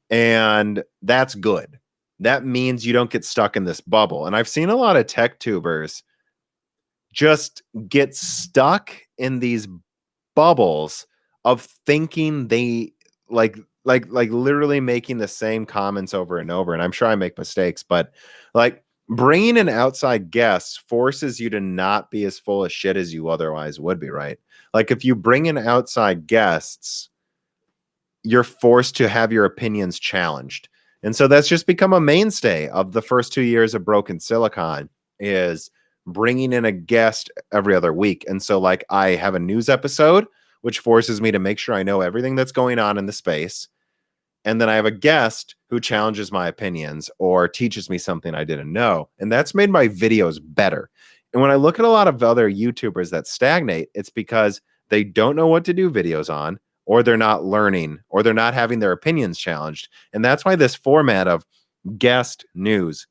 And that's good. That means you don't get stuck in this bubble. And I've seen a lot of tech tubers just get stuck in these bubbles of thinking they like literally making the same comments over and over. And I'm sure I make mistakes, but like bringing in outside guests forces you to not be as full of shit as you otherwise would be, right? Like if you bring in outside guests, you're forced to have your opinions challenged. And so that's just become a mainstay of the first 2 years of Broken Silicon, is bringing in a guest every other week. And so like I have a news episode, which forces me to make sure I know everything that's going on in the space. And then I have a guest who challenges my opinions or teaches me something I didn't know. And that's made my videos better. And when I look at a lot of other YouTubers that stagnate, it's because they don't know what to do videos on, or they're not learning, or they're not having their opinions challenged. And that's why this format of guest news,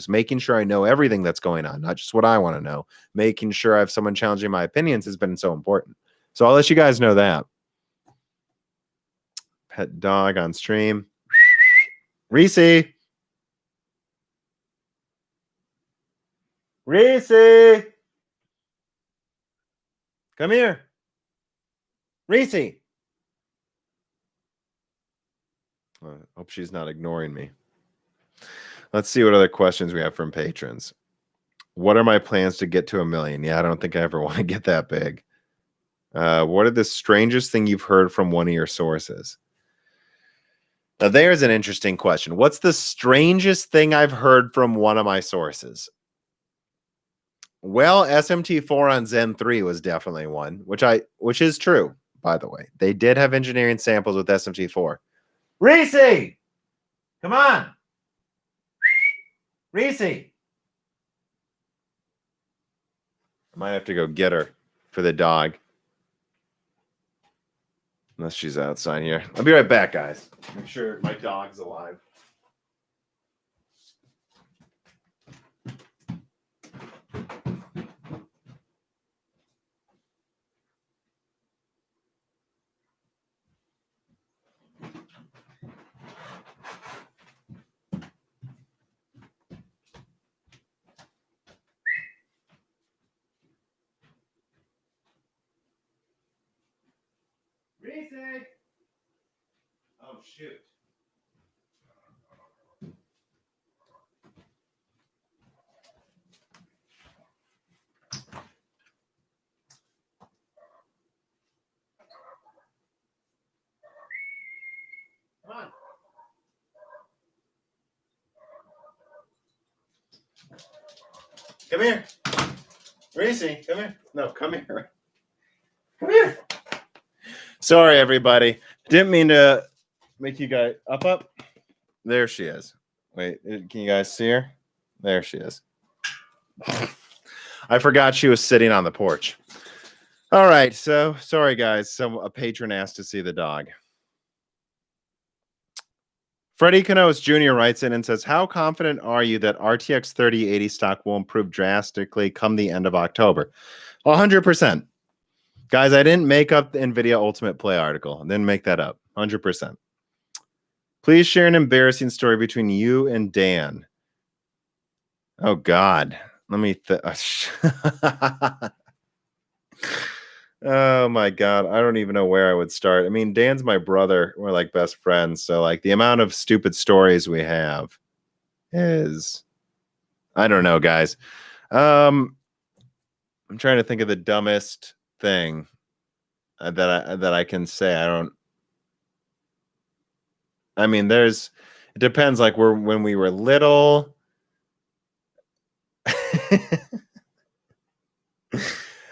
making sure I know everything that's going on, not just what I want to know, making sure I have someone challenging my opinions has been so important. So I'll let you guys know that. Pet dog on stream. Reese. Reese. Come here. Reese. I hope she's not ignoring me. Let's see what other questions we have from patrons. What are my plans to get to 1 million? Yeah, I don't think I ever want to get that big. What are the strangest thing you've heard from one of your sources? Now, there's an interesting question. What's the strangest thing I've heard from one of my sources? Well, SMT4 on Zen 3 was definitely one, which is true, by the way. They did have engineering samples with SMT4. Reese! Come on! Reese! I might have to go get her for the dog. Unless she's outside here. I'll be right back, guys. Make sure my dog's alive. Reese! Oh, shoot. Come on. Come here. Reese, come here. No, come here. Come here. Sorry, everybody. Didn't mean to make you guys up. There she is. Wait, can you guys see her? There she is. I forgot she was sitting on the porch. All right, so sorry, guys. A patron asked to see the dog. Freddie Canoes Jr. writes in and says, how confident are you that RTX 3080 stock will improve drastically come the end of October? 100%. Guys, I didn't make up the Nvidia Ultimate Play article. I didn't make that up. 100%. Please share an embarrassing story between you and Dan. Oh, God. Let me... Oh, my God. I don't even know where I would start. I mean, Dan's my brother. We're like best friends. So, like, the amount of stupid stories we have is... I don't know, guys. I'm trying to think of the dumbest thing that I can say. I mean, it depends. Like when we were little,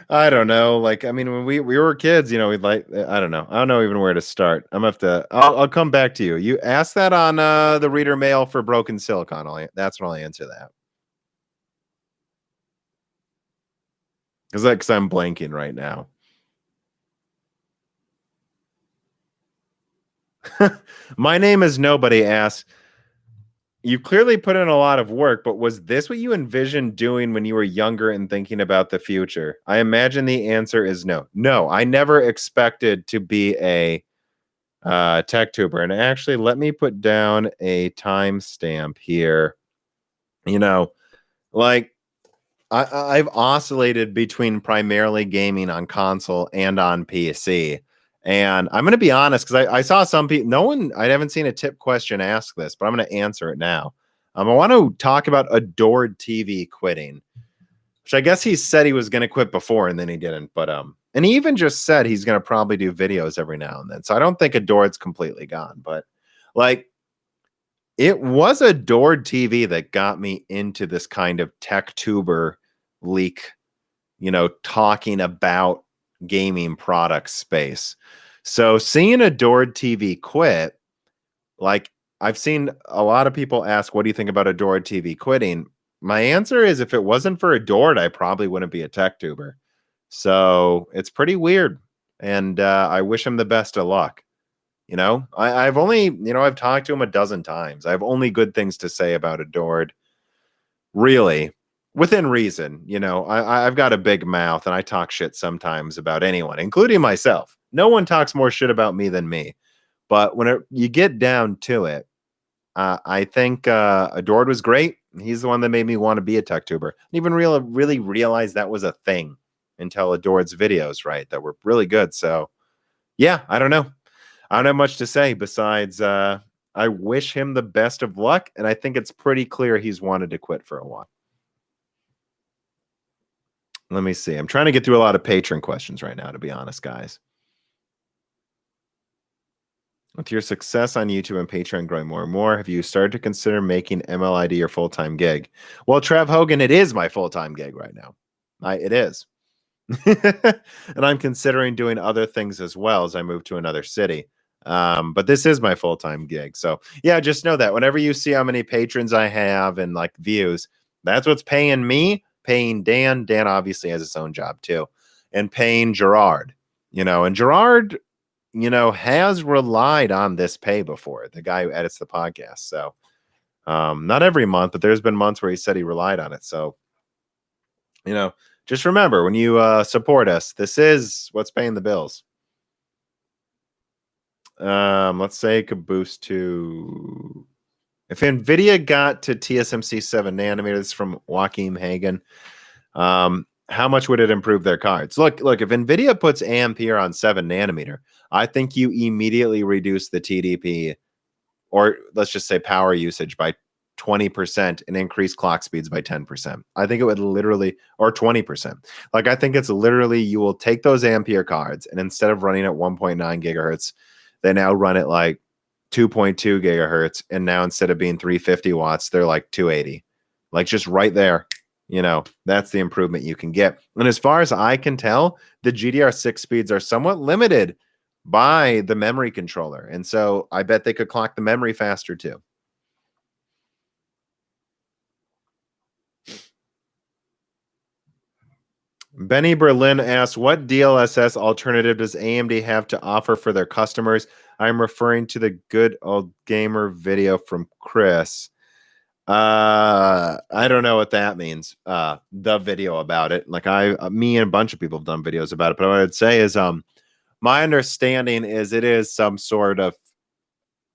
I don't know. Like, I mean, when we were kids, we'd like, I don't know even where to start. I'll come back to you. You ask that on the reader mail for Broken Silicon. That's when I'll answer that. Because I'm blanking right now. My name is Nobody asks, you clearly put in a lot of work, but was this what you envisioned doing when you were younger and thinking about the future? I imagine the answer is no. No, I never expected to be a tech tuber. And actually, let me put down a timestamp here. Like I've oscillated between primarily gaming on console and on PC. And I'm going to be honest, because I saw some people, I haven't seen a tip question ask this, but I'm going to answer it now. I want to talk about AdoredTV quitting, which I guess he said he was going to quit before and then he didn't. But and he even just said he's going to probably do videos every now and then. So I don't think Adored's completely gone, but like, it was AdoredTV that got me into this kind of tech tuber leak, talking about gaming product space. So seeing AdoredTV quit, like, I've seen a lot of people ask, what do you think about AdoredTV quitting? My answer is, if it wasn't for Adored, I probably wouldn't be a tech tuber. So it's pretty weird. And I wish him the best of luck. I've only, I've talked to him a dozen times. I have only good things to say about Adored, really, within reason. I've got a big mouth and I talk shit sometimes about anyone, including myself. No one talks more shit about me than me. But when you get down to it, I think Adored was great. He's the one that made me want to be a tech tuber. I didn't even really realize that was a thing until Adored's videos, right? That were really good. So yeah, I don't know. I don't have much to say besides I wish him the best of luck, and I think it's pretty clear he's wanted to quit for a while. Let me see. I'm trying to get through a lot of patron questions right now, to be honest, guys. With your success on YouTube and Patreon growing more and more, have you started to consider making MLID your full-time gig? Well, Trav Hogan, it is my full-time gig right now. It is. And I'm considering doing other things as well as I move to another city. But this is my full-time gig. So yeah, just know that whenever you see how many patrons I have and like views, that's what's paying me, paying Dan. Dan obviously has his own job too, and paying Gerard, and Gerard, has relied on this pay before, the guy who edits the podcast. So not every month, but there's been months where he said he relied on it. So, just remember, when you support us, this is what's paying the bills. Let's say it could boost to, if Nvidia got to TSMC 7 nanometers from Joachim Hagen, how much would it improve their cards? Look, if Nvidia puts Ampere on 7 nanometer, I think you immediately reduce the TDP, or let's just say power usage, by 20% and increase clock speeds by 10%. I think it would literally, or 20%. Like, I think it's literally, you will take those Ampere cards and instead of running at 1.9 gigahertz, they now run at like 2.2 gigahertz. And now instead of being 350 watts, they're like 280. Like, just right there. That's the improvement you can get. And as far as I can tell, the GDR6 speeds are somewhat limited by the memory controller. And so I bet they could clock the memory faster too. Benny Berlin asks, what DLSS alternative does AMD have to offer for their customers? I'm referring to the good old gamer video from Chris. I don't know what that means. The video about it. Like, me and a bunch of people have done videos about it, but what I'd say is, my understanding is it is some sort of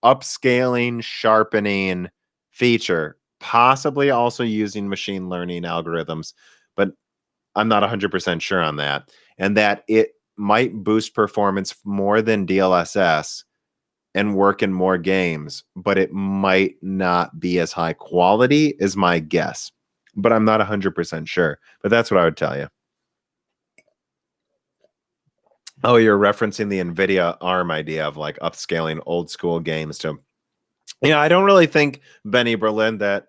upscaling, sharpening feature, possibly also using machine learning algorithms, but I'm not 100% sure on that. And that it might boost performance more than DLSS and work in more games, but it might not be as high quality, is my guess. But I'm not 100% sure. But that's what I would tell you. Oh, you're referencing the Nvidia ARM idea of like upscaling old school games to... Yeah, I don't really think, Benny Berlin, that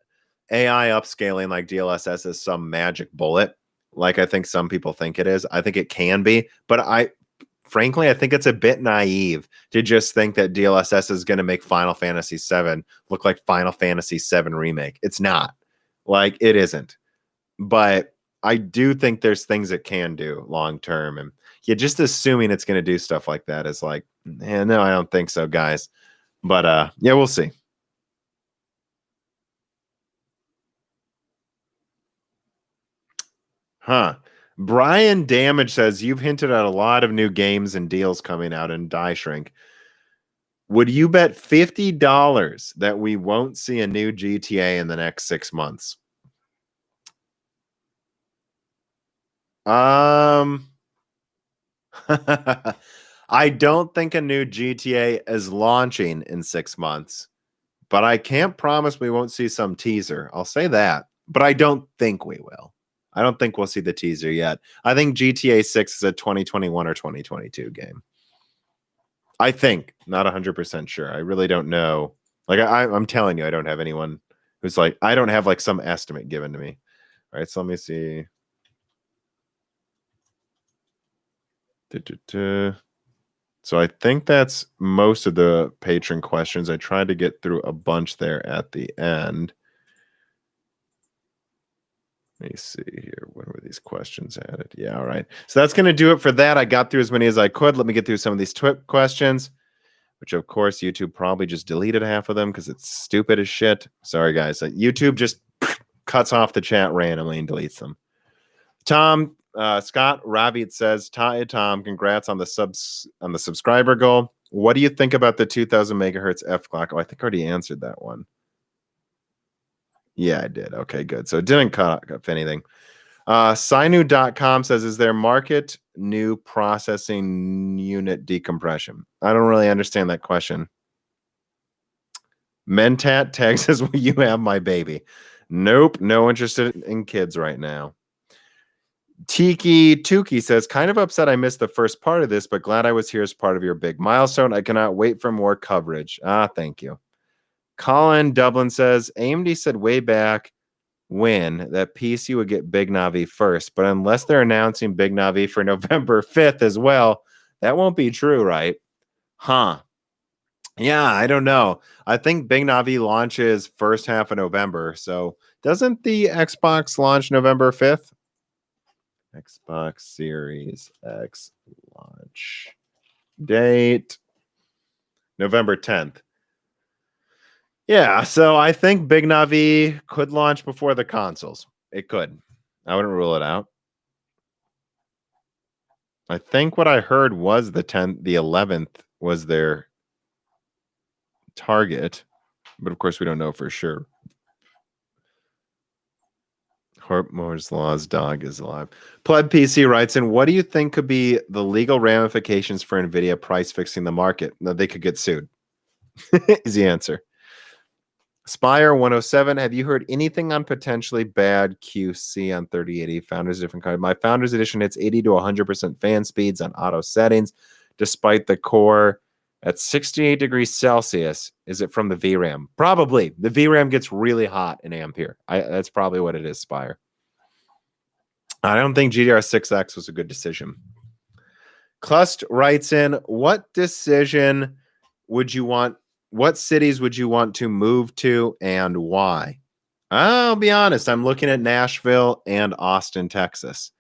AI upscaling like DLSS is some magic bullet, like I think some people think it is. I think it can be, but frankly, I think it's a bit naive to just think that DLSS is going to make Final Fantasy VII look like Final Fantasy VII Remake. It's not. Like, it isn't. But I do think there's things it can do long term. And yeah, just assuming it's going to do stuff like that is like, no, I don't think so, guys. But yeah, we'll see. Huh. Brian Damage says, you've hinted at a lot of new games and deals coming out in Die Shrink. Would you bet $50 that we won't see a new GTA in the next 6 months? I don't think a new GTA is launching in 6 months, but I can't promise we won't see some teaser. I'll say that, but I don't think we will. I don't think we'll see the teaser yet. I think GTA 6 is a 2021 or 2022 game. I think, not 100% sure. I really don't know. Like I'm telling you, I don't have anyone who's like, I don't have like some estimate given to me. All right, so let me see. So I think that's most of the patron questions. I tried to get through a bunch there at the end. Let me see here. When were these questions added? Yeah, all right. So that's going to do it for that. I got through as many as I could. Let me get through some of these questions, which of course YouTube probably just deleted half of them because it's stupid as shit. Sorry, guys. YouTube just cuts off the chat randomly and deletes them. Tom, Scott Rabbit says, Tom, congrats on the subscriber goal. What do you think about the 2000 megahertz F clock? Oh, I think I already answered that one. Yeah, I did. Okay, good. So it didn't cut off anything. Sinu.com says, is there market new processing unit decompression? I don't really understand that question. Mentat tag says, will you have my baby? Nope, no interested in kids right now. Tiki Tuki says, kind of upset I missed the first part of this, but glad I was here as part of your big milestone. I cannot wait for more coverage. Thank you. Colin Dublin says, AMD said way back when that PC would get Big Navi first, but unless they're announcing Big Navi for November 5th as well, that won't be true, right? Huh. Yeah, I don't know. I think Big Navi launches first half of November. So doesn't the Xbox launch November 5th? Xbox Series X launch date November 10th. Yeah, so I think Big Navi could launch before the consoles. It could. I wouldn't rule it out. I think what I heard was the 10th, the 11th was their target, but of course we don't know for sure. Moore's Law's dog is alive. Pleb PC writes in, what do you think could be the legal ramifications for Nvidia price fixing the market? No, they could get sued. Is the answer. Spire 107, have you heard anything on potentially bad QC on 3080 Founders Edition card? My Founders Edition hits 80 to 100% fan speeds on auto settings, despite the core at 68 degrees Celsius. Is it from the VRAM? Probably. The VRAM gets really hot in Ampere. That's probably what it is, Spire. I don't think GDR6X was a good decision. Clust writes in, what decision would you want? What cities would you want to move to and why? I'll be honest. I'm looking at Nashville and Austin, Texas.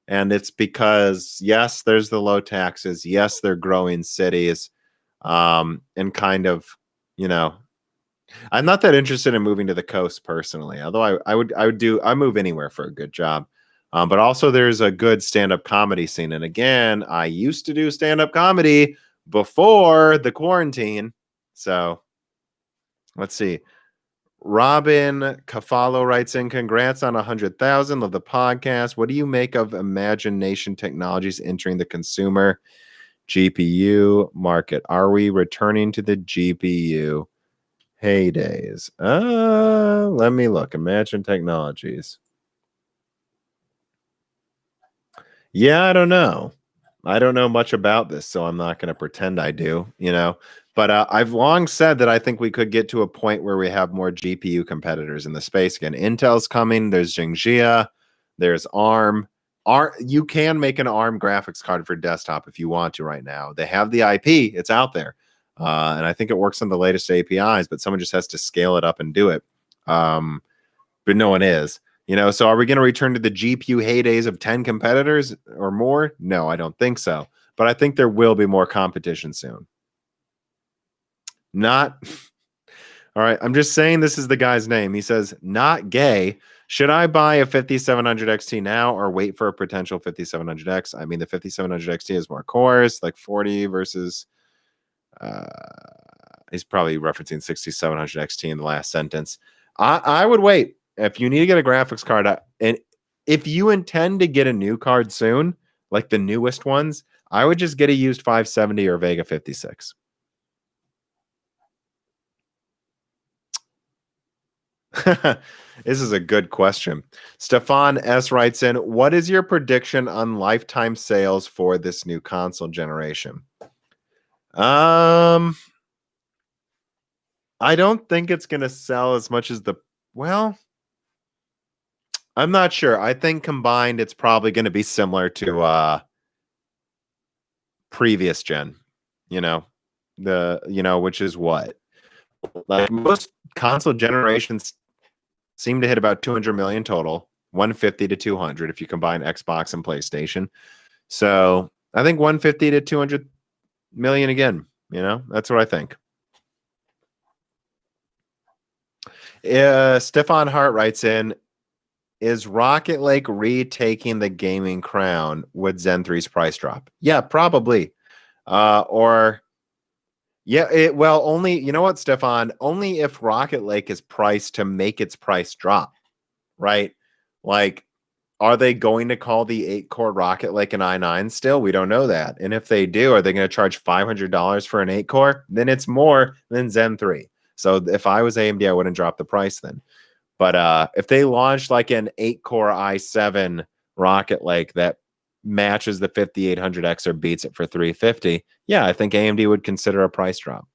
And it's because, yes, there's the low taxes. Yes, they're growing cities. And kind of, you know, I'm not that interested in moving to the coast personally, although I move anywhere for a good job. But also there's a good stand-up comedy scene. And again, I used to do stand-up comedy before the quarantine. So let's see. Robin Cafalo writes in, congrats on 100,000. Love the podcast. What do you make of Imagination Technologies entering the consumer GPU market? Are we returning to the GPU heydays? Let me look. Imagine Technologies. Yeah, I don't know. I don't know much about this, so I'm not going to pretend I do, you know. But I've long said that I think we could get to a point where we have more GPU competitors in the space again. Intel's coming. There's Jingjia. There's ARM. You can make an ARM graphics card for desktop if you want to right now. They have the IP. It's out there. And I think it works on the latest APIs, but someone just has to scale it up and do it. But no one is. You know, so are we going to return to the GPU heydays of 10 competitors or more? No, I don't think so. But I think there will be more competition soon. Not. All right. I'm just saying this is the guy's name. He says, not gay. Should I buy a 5700 XT now or wait for a potential 5700X? I mean, the 5700 XT has more cores, like 40 versus. He's probably referencing 6700 XT in the last sentence. I would wait. If you need to get a graphics card, and if you intend to get a new card soon, like the newest ones, I would just get a used 570 or Vega 56. This is a good question. Stefan S writes in, what is your prediction on lifetime sales for this new console generation? I don't think it's going to sell as much as well, I'm not sure. I think combined it's probably going to be similar to previous gen, which is what? Like most console generations seem to hit about 200 million total, 150 to 200 if you combine Xbox and PlayStation. So I think 150 to 200 million again. That's what I think. Stefan Hart writes in, is Rocket Lake retaking the gaming crown with Zen 3's price drop? Yeah, probably. Only, you know what, Stefan? Only if Rocket Lake is priced to make its price drop, right? Like, are they going to call the 8-core Rocket Lake an i9 still? We don't know that. And if they do, are they going to charge $500 for an 8-core? Then it's more than Zen 3. So if I was AMD, I wouldn't drop the price then. But if they launch like an 8-core i7 Rocket Lake that matches the 5800X or beats it for $350, yeah, I think AMD would consider a price drop.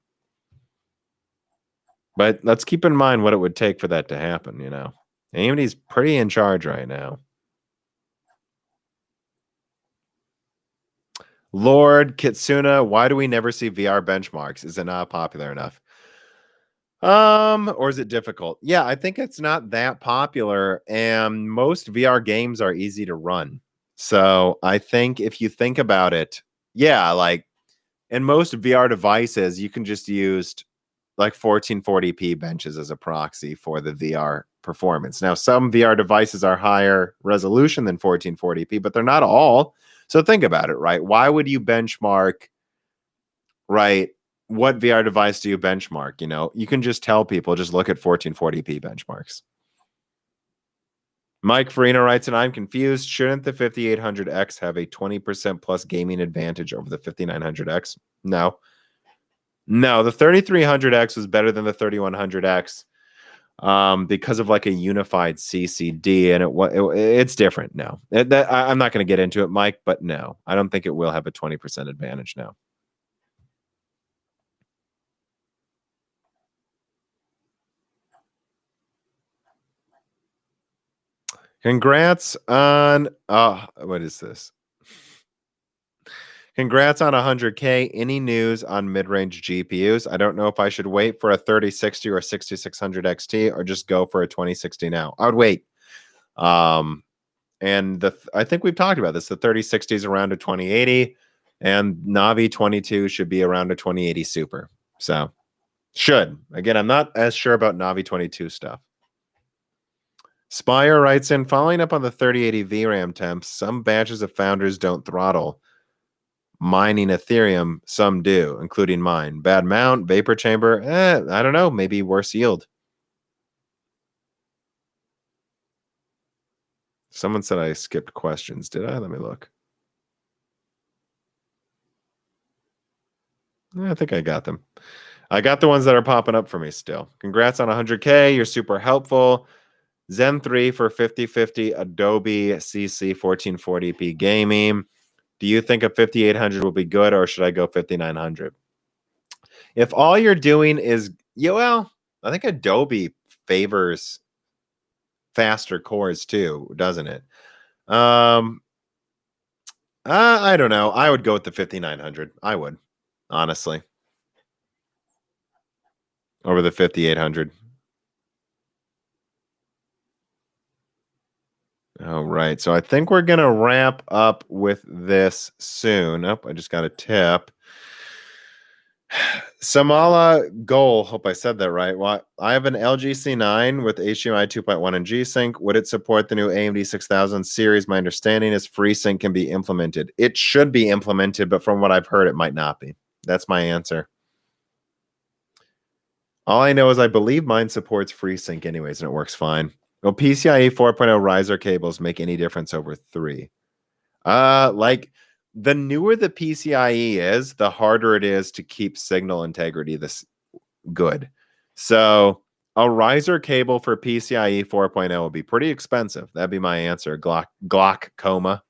But let's keep in mind what it would take for that to happen, AMD's pretty in charge right now. Lord Kitsuna, why do we never see VR benchmarks? Is it not popular enough? Or is it difficult? Yeah, I think it's not that popular, and most VR games are easy to run. So I think if you think about it, yeah, like in most VR devices, you can just use like 1440p benches as a proxy for the VR performance. Now, some VR devices are higher resolution than 1440p, but they're not all. So think about it, right? Why would you benchmark, right? What VR device do you benchmark? You can just tell people, just look at 1440p benchmarks. Mike Farina writes, and I'm confused. Shouldn't the 5800X have a 20% plus gaming advantage over the 5900X? No, the 3300X was better than the 3100X because of like a unified CCD, and it's different now. I'm not going to get into it, Mike, but no, I don't think it will have a 20% advantage now. Congrats on what is this? Congrats on 100K. Any news on mid-range GPUs? I don't know if I should wait for a 3060 or a 6600 XT or just go for a 2060 now. I would wait. And I think we've talked about this. The 3060 is around a 2080, and Navi 22 should be around a 2080 Super. So should. Again, I'm not as sure about Navi 22 stuff. Spire writes in, following up on the 3080 VRAM temps, some batches of founders don't throttle. Mining Ethereum, some do, including mine. Bad mount, vapor chamber, I don't know, maybe worse yield. Someone said I skipped questions. Did I? Let me look. I think I got them. I got the ones that are popping up for me still. Congrats on 100K. You're super helpful. Zen 3 for 5050 Adobe CC 1440p gaming. Do you think a 5800 will be good, or should I go 5900? If all you're doing is, I think Adobe favors faster cores too, doesn't it? I don't know. I would go with the 5900. I would, honestly, over the 5800. All right. So I think we're going to wrap up with this soon. Oh, I just got a tip. Samala Goal. Hope I said that right. Well, I have an LG C9 with HDMI 2.1 and G-Sync. Would it support the new AMD 6000 series? My understanding is FreeSync can be implemented. It should be implemented, but from what I've heard, it might not be. That's my answer. All I know is I believe mine supports FreeSync anyways, and it works fine. Will PCIe 4.0 riser cables make any difference over 3? Like the newer the PCIe is, the harder it is to keep signal integrity this good. So a riser cable for PCIe 4.0 would be pretty expensive. That'd be my answer. Glaucoma.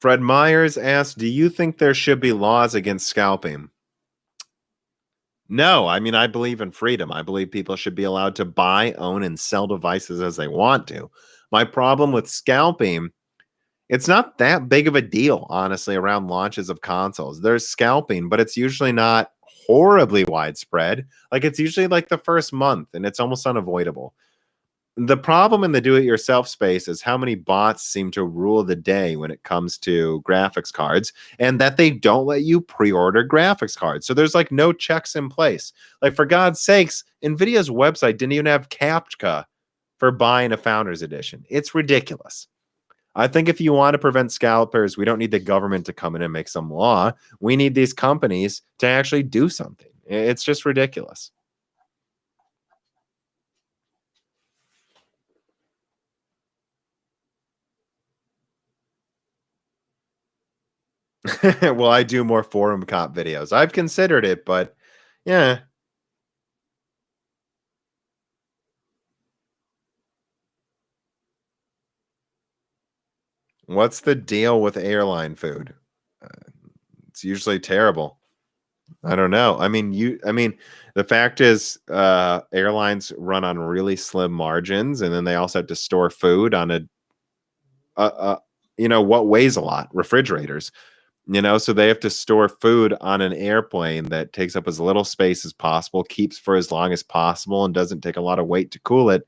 Fred Myers asked, do you think there should be laws against scalping? No, I mean, I believe in freedom. I believe people should be allowed to buy, own, and sell devices as they want to. My problem with scalping, it's not that big of a deal, honestly, around launches of consoles. There's scalping, but it's usually not horribly widespread. Like it's usually like the first month, and it's almost unavoidable. The problem in the do-it-yourself space is how many bots seem to rule the day when it comes to graphics cards, and that they don't let you pre-order graphics cards. So there's like no checks in place. Like for God's sakes, Nvidia's website didn't even have CAPTCHA for buying a Founders Edition. It's ridiculous. I think if you want to prevent scalpers, we don't need the government to come in and make some law. We need these companies to actually do something. It's just ridiculous. Well, I do more forum cop videos. I've considered it, but yeah. What's the deal with airline food? It's usually terrible. I don't know. I mean, the fact is, airlines run on really slim margins, and then they also have to store food on what weighs a lot, refrigerators. So they have to store food on an airplane that takes up as little space as possible, keeps for as long as possible, and doesn't take a lot of weight to cool it.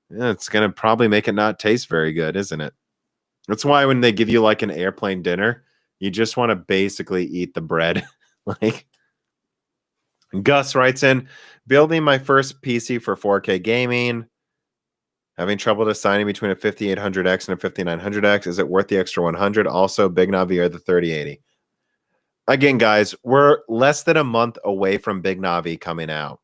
Yeah, it's going to probably make it not taste very good, isn't it? That's why when they give you like an airplane dinner, you just want to basically eat the bread. Like Gus writes in, building my first PC for 4K gaming, having trouble deciding between a 5800X and a 5900X. Is it worth the extra 100? Also, Big Navi or the 3080? Again, guys, we're less than a month away from Big Navi coming out.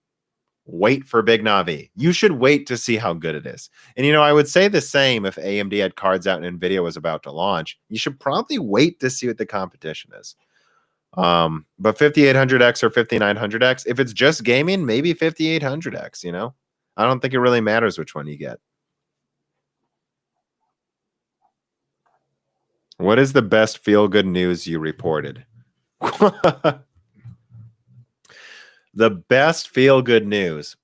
Wait for Big Navi. You should wait to see how good it is. And, I would say the same if AMD had cards out and Nvidia was about to launch. You should probably wait to see what the competition is. But 5800X or 5900X, if it's just gaming, maybe 5800X, I don't think it really matters which one you get. What is the best feel-good news you reported? The best feel-good news.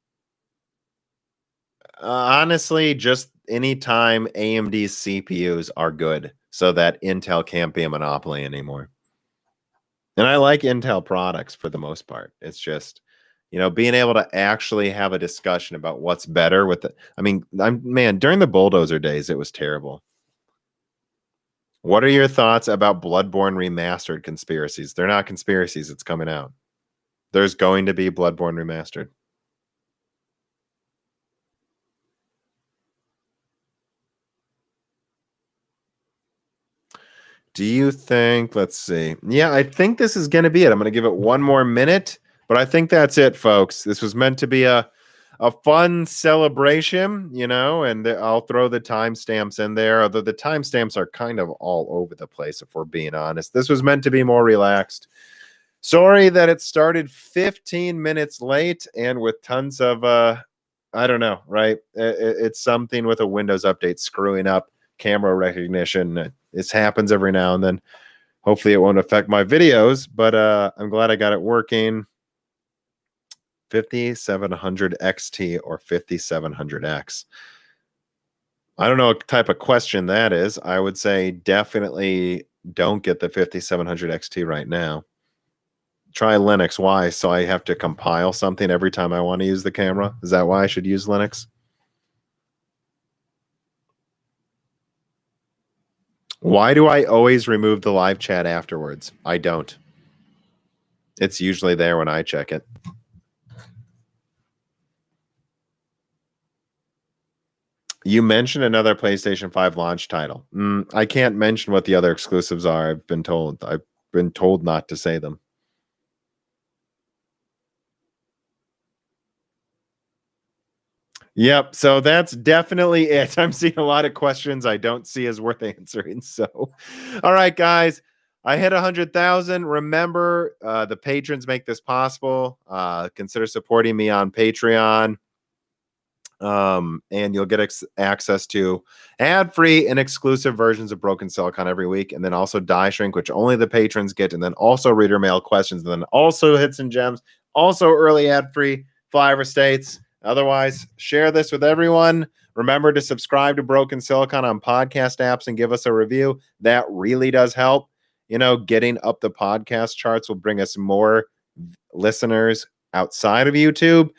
Honestly, just anytime AMD's CPUs are good so that Intel can't be a monopoly anymore. And I like Intel products for the most part. It's just, being able to actually have a discussion about what's better with it. I mean, during the Bulldozer days, it was terrible. What are your thoughts about Bloodborne Remastered conspiracies? They're not conspiracies. It's coming out. There's going to be Bloodborne Remastered. Do you think, let's see. Yeah, I think this is going to be it. I'm going to give it one more minute, but I think that's it, folks. This was meant to be a fun celebration, and I'll throw the timestamps in there, although the timestamps are kind of all over the place, if we're being honest. This was meant to be more relaxed. Sorry that it started 15 minutes late and with tons of, I don't know, right? It's something with a Windows update screwing up camera recognition. This happens every now and then. Hopefully it won't affect my videos, but I'm glad I got it working. 5700 XT or 5700X. I don't know what type of question that is. I would say definitely don't get the 5700 XT right now. Try Linux. Why? So I have to compile something every time I want to use the camera? Is that why I should use Linux? Why do I always remove the live chat afterwards? I don't. It's usually there when I check it. You mentioned another PlayStation 5 launch title. I can't mention what the other exclusives are. I've been told not to say them. Yep. So that's definitely it. I'm seeing a lot of questions I don't see as worth answering. So, all right, guys. I hit 100,000. Remember, the patrons make this possible. Consider supporting me on Patreon. And you'll get access to ad-free and exclusive versions of Broken Silicon every week, and then also Die Shrink, which only the patrons get, and then also reader mail questions, and then also hits and gems, also early ad-free flyover states. Otherwise, share this with everyone. Remember to subscribe to Broken Silicon on podcast apps and give us a review. That really does help. You know, getting up the podcast charts will bring us more listeners outside of YouTube.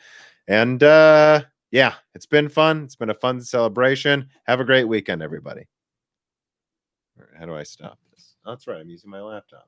And yeah, it's been fun. It's been a fun celebration. Have a great weekend, everybody. How do I stop this? Oh, that's right. I'm using my laptop.